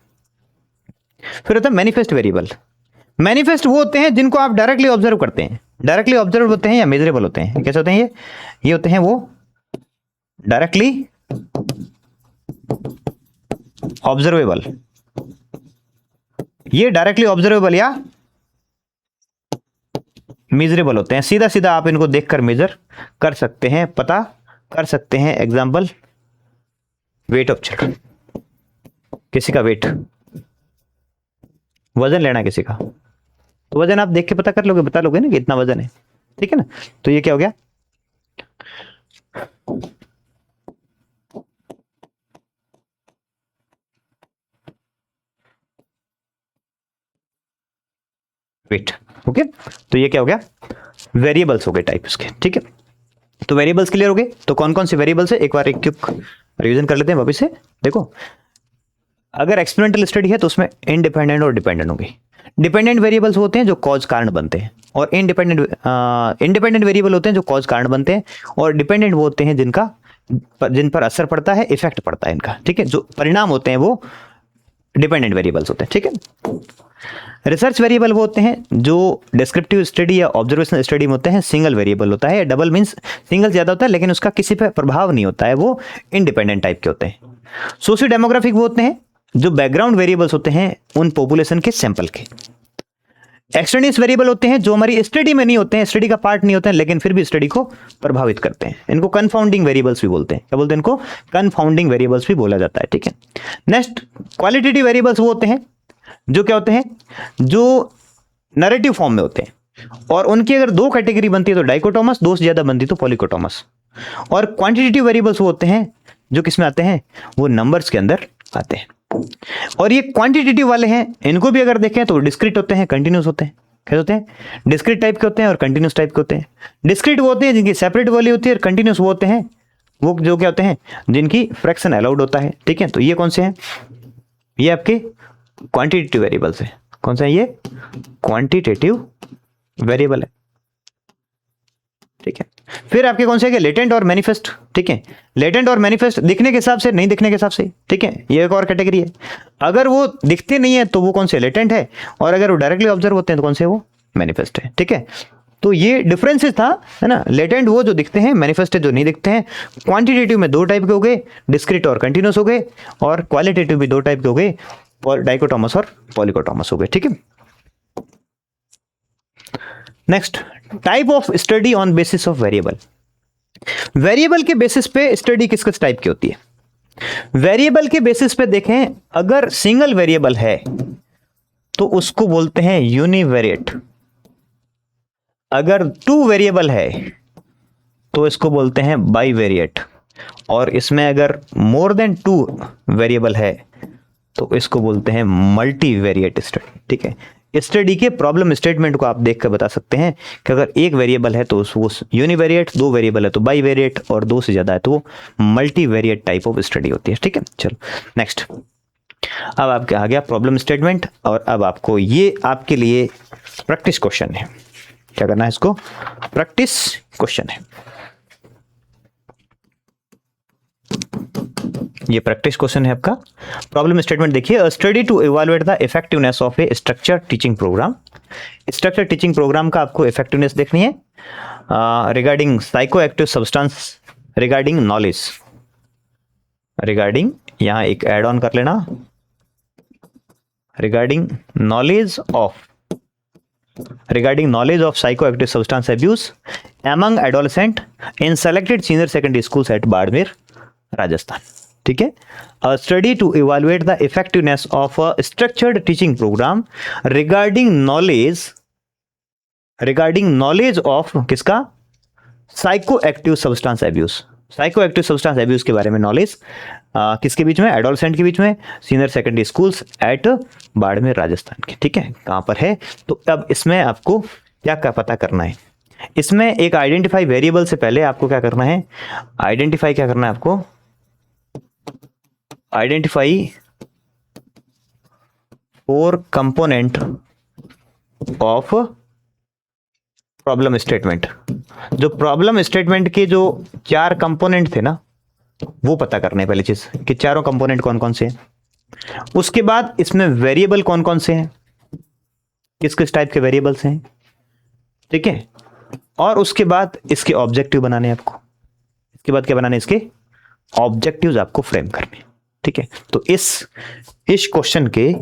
फिर होता है मैनिफेस्ट वेरिएबल। मैनिफेस्ट वो होते हैं जिनको आप डायरेक्टली ऑब्जर्व करते हैं, डायरेक्टली ऑब्जर्व होते हैं या मेजरेबल होते हैं। कैसे होते हैं ये होते हैं वो डायरेक्टली ऑब्जर्वेबल, ये डायरेक्टली ऑब्जर्वेबल या मेजरेबल होते हैं। सीधा सीधा आप इनको देखकर मेजर कर सकते हैं, पता कर सकते हैं। एग्जांपल, वेट ऑफ चिल्ड्रन, किसी का वेट, वजन लेना किसी का, तो वजन आप देख के पता कर लोगे, बता लोगे ना कि इतना वजन है, ठीक है ना। तो ये क्या हो गया? Wait, okay. तो ये क्या हो गया? वेरिएबल्स हो गए टाइप इसके, ठीक है। तो वेरिएबल्स क्लियर हो गए। तो कौन कौन से वेरिएबल्स है, एक बार एक क्विक रिवीजन कर लेते हैं वापस से। देखो, अगर एक्सपेरिमेंटल स्टडी है तो उसमें इंडिपेंडेंट और डिपेंडेंट होंगे। डिपेंडेंट वेरिएबल्स होते हैं जो कॉज कारण बनते हैं, और इंडिपेंडेंट वेरिएबल होते हैं जो कॉज कारण बनते हैं, और डिपेंडेंट वो होते हैं जिन पर असर पड़ता है, इफेक्ट पड़ता है इनका, ठीक है। जो परिणाम होते हैं वो डिपेंडेंट वेरिएबल्स होते हैं, ठीक है। रिसर्च वेरिएबल वो होते हैं जो डिस्क्रिप्टिव स्टडी या ऑब्जर्वेशनल स्टडी में होते हैं, सिंगल वेरिएबल होता है। डबल मींस सिंगल ज्यादा होता है लेकिन उसका किसी पे प्रभाव नहीं होता है, वो इंडिपेंडेंट टाइप के होते हैं। सोशियो डेमोग्राफिक वो होते हैं जो बैकग्राउंड वेरिएबल्स होते हैं उन पॉपुलेशन के सैंपल के। एक्सटेंडियस वेरिएबल होते हैं जो हमारी स्टडी में नहीं होते हैं, स्टडी का पार्ट नहीं होते हैं, लेकिन फिर भी स्टडी को प्रभावित करते हैं। इनको कन्फाउंडिंग वेरिएबल्स भी बोलते हैं। क्या बोलते हैं इनको? कन्फाउंडिंग वेरिएबल्स भी बोला जाता है, ठीक है। नेक्स्ट, क्वालिटेटिव वेरिएबल्स वो होते हैं जो क्या होते हैं, जो नैरेटिव फॉर्म में होते हैं, और उनकी अगर दो कैटेगरी बनती है तो डाइकोटोमस, दो से ज्यादा बनती है तो पॉलीकोटोमस। और क्वांटिटेटिव वेरिएबल्स वो होते हैं जो किसमें आते हैं, वो नंबर्स के अंदर आते हैं। और ये क्वांटिटेटिव वाले हैं, इनको भी अगर देखें तो डिस्क्रीट होते हैं, कंटिन्यूस होते हैं। कैसे होते हैं? डिस्क्रीट टाइप के होते हैं और कंटिन्यूस टाइप के होते हैं। डिस्क्रीट वो होते हैं जिनकी सेपरेट वैल्यू होती है, और कंटिन्यूस वो होते हैं वो जो क्या होते हैं, जिनकी फ्रैक्शन अलाउड होता है, ठीक है। तो ये कौन से हैं? ये आपके क्वांटिटेटिव वेरिएबल्स है। कौन सा है ये? क्वांटिटेटिव वेरिएबल है, ठीक है। फिर आपके कौन से है? लेटेंट और मैनिफेस्ट, ठीक है। लेटेंट और मैनिफेस्ट दिखने के हिसाब से, नहीं दिखने के हिसाब से, ठीक है। ये एक और कैटेगरी है। अगर वो दिखते नहीं है तो वो कौन से? लेटेंट है, और अगर वो डायरेक्टली ऑब्जर्व होते हैं तो कौन से? वो मैनिफेस्ट है, ठीक है। तो ये डिफरेंसेस था, है ना। लेटेंट वो जो दिखते हैं, मैनिफेस्ट जो नहीं दिखते हैं। क्वांटिटेटिव में दो टाइप के हो गए, डिस्क्रीट और कंटिन्यूस हो गए, और क्वालिटेटिव भी दो टाइप के हो गए, डाइकोटोमस और पॉलीकोटोमस हो गए, ठीक है। Next, type of study on basis of variable. Variable के बेसिस पे स्टडी किस किस टाइप की होती है? वेरिएबल के बेसिस पे देखें, अगर सिंगल वेरिएबल है तो उसको बोलते हैं यूनिवेरिएट। अगर टू वेरिएबल है तो इसको बोलते हैं बाईवेरिएट, और इसमें अगर मोर देन टू वेरिएबल है तो इसको बोलते हैं मल्टीवेरिएट स्टडी, ठीक है। स्टडी के प्रॉब्लम स्टेटमेंट को आप देखकर बता सकते हैं कि अगर एक वेरिएबल है तो वो यूनिवेरिएट, दो वेरिएबल है तो बाईवेरिएट, और दो से ज्यादा है तो वो मल्टीवेरिएट टाइप ऑफ स्टडी होती है, ठीक है। चलो नेक्स्ट, अब आपके आ गया प्रॉब्लम स्टेटमेंट, और अब आपको ये आपके लिए प्रैक्टिस क्वेश्चन है। क्या करना है इसको? प्रैक्टिस क्वेश्चन है। ये प्रैक्टिस क्वेश्चन है आपका। प्रॉब्लम स्टेटमेंट देखिए, a study to evaluate the effectiveness of a structure teaching program. Structure teaching program का आपको इफेक्टिवनेस देखनी है regarding psycho active substance, regarding knowledge, regarding, यहां एक एड ऑन कर लेना, regarding knowledge of psychoactive substance abuse among adolescent in selected senior secondary schools at Barmer, Rajasthan. ठीक है, a study to evaluate the effectiveness of a structured teaching program regarding knowledge of किसका, psycho active substance abuse, psycho active substance abuse के बारे में knowledge किसके बीच में, adolescent के बीच में, senior secondary schools at Barmer Rajasthan के, ठीक है, कहाँ पर है। तो अब इसमें आपको क्या क्या पता करना है, इसमें एक आइडेंटिफाई वेरिएबल से पहले आपको क्या करना है, आइडेंटिफाई क्या करना है आपको, identify 4 component of problem statement. जो प्रॉब्लम स्टेटमेंट के जो 4 कंपोनेंट थे ना, वो पता करने पहली चीज कि चारों कंपोनेंट कौन कौन से हैं। उसके बाद इसमें वेरिएबल कौन कौन से हैं, किस किस टाइप के वेरिएबल्स हैं, ठीक है। और उसके बाद इसके ऑब्जेक्टिव बनाने हैं आपको, इसके बाद क्या बनाने, इसके ऑब्जेक्टिव्स आपको फ्रेम करने, ठीक है। तो इस क्वेश्चन के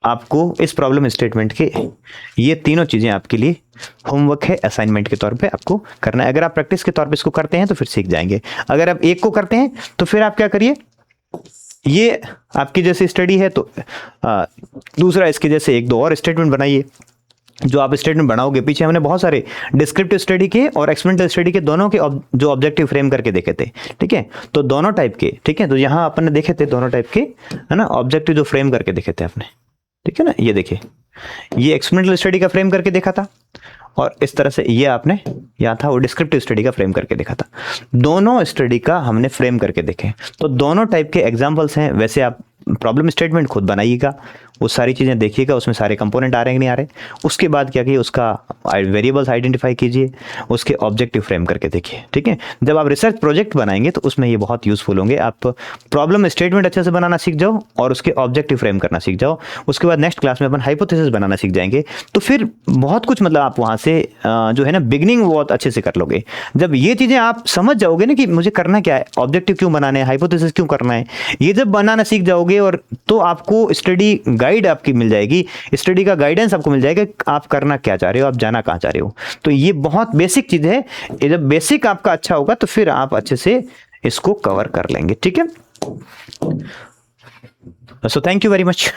आपको, इस प्रॉब्लम स्टेटमेंट के ये तीनों चीजें आपके लिए होमवर्क है, असाइनमेंट के तौर पे आपको करना है। अगर आप प्रैक्टिस के तौर पे इसको करते हैं तो फिर सीख जाएंगे, अगर आप एक को करते हैं तो फिर आप क्या करिए, ये आपकी जैसी स्टडी है तो दूसरा इसके जैसे 1-2 और स्टेटमेंट बनाइए। जो आप स्टेटमेंट बनाओगे, पीछे हमने बहुत सारे डिस्क्रिप्टिव स्टडी के और एक्सपेरिमेंटल स्टडी के दोनों के जो ऑब्जेक्टिव फ्रेम करके देखे थे, ठीक है। तो दोनों टाइप के, ठीक है, तो यहाँ अपन ने देखे थे दोनों टाइप के, है ना, ऑब्जेक्टिव जो फ्रेम करके देखे थे आपने, ठीक है ना। ये देखिए, ये एक्सपेरिमेंटल स्टडी का फ्रेम करके देखा था, और इस तरह से ये आपने यहाँ था वो डिस्क्रिप्टिव स्टडी का फ्रेम करके देखा था। दोनों स्टडी का हमने फ्रेम करके देखे, तो दोनों टाइप के एग्जांपल्स हैं। वैसे आप प्रॉब्लम स्टेटमेंट खुद बनाइएगा, वो सारी चीज़ें देखिएगा, उसमें सारे कंपोनेंट आ रहे हैं कि नहीं आ रहे। उसके बाद क्या कीजिए, उसका वेरिएबल्स आइडेंटिफाई कीजिए, उसके ऑब्जेक्टिव फ्रेम करके देखिए, ठीक है। जब आप रिसर्च प्रोजेक्ट बनाएंगे तो उसमें ये बहुत यूजफुल होंगे। आप प्रॉब्लम स्टेटमेंट अच्छे से बनाना सीख जाओ और उसके ऑब्जेक्टिव फ्रेम करना सीख जाओ। उसके बाद नेक्स्ट क्लास में अपन हाइपोथेसिस बनाना सीख जाएंगे, तो फिर बहुत कुछ मतलब आप वहाँ से जो है ना बिगिनिंग बहुत अच्छे से कर लोगे। जब ये चीज़ें आप समझ जाओगे ना कि मुझे करना क्या है, ऑब्जेक्टिव क्यों बनाने हैं, हाइपोथेसिस क्यों करना है, ये जब बनाना सीख जाओगे, और तो आपको स्टडी गाइड आपकी मिल जाएगी, स्टडी का गाइडेंस आपको मिल जाएगा, आप करना क्या चाह रहे हो, आप जाना कहाँ चाह रहे हो। तो ये बहुत बेसिक चीज़ है, ये जब बेसिक आपका अच्छा होगा तो फिर आप अच्छे से इसको कवर कर लेंगे, ठीक है। So thank you very much.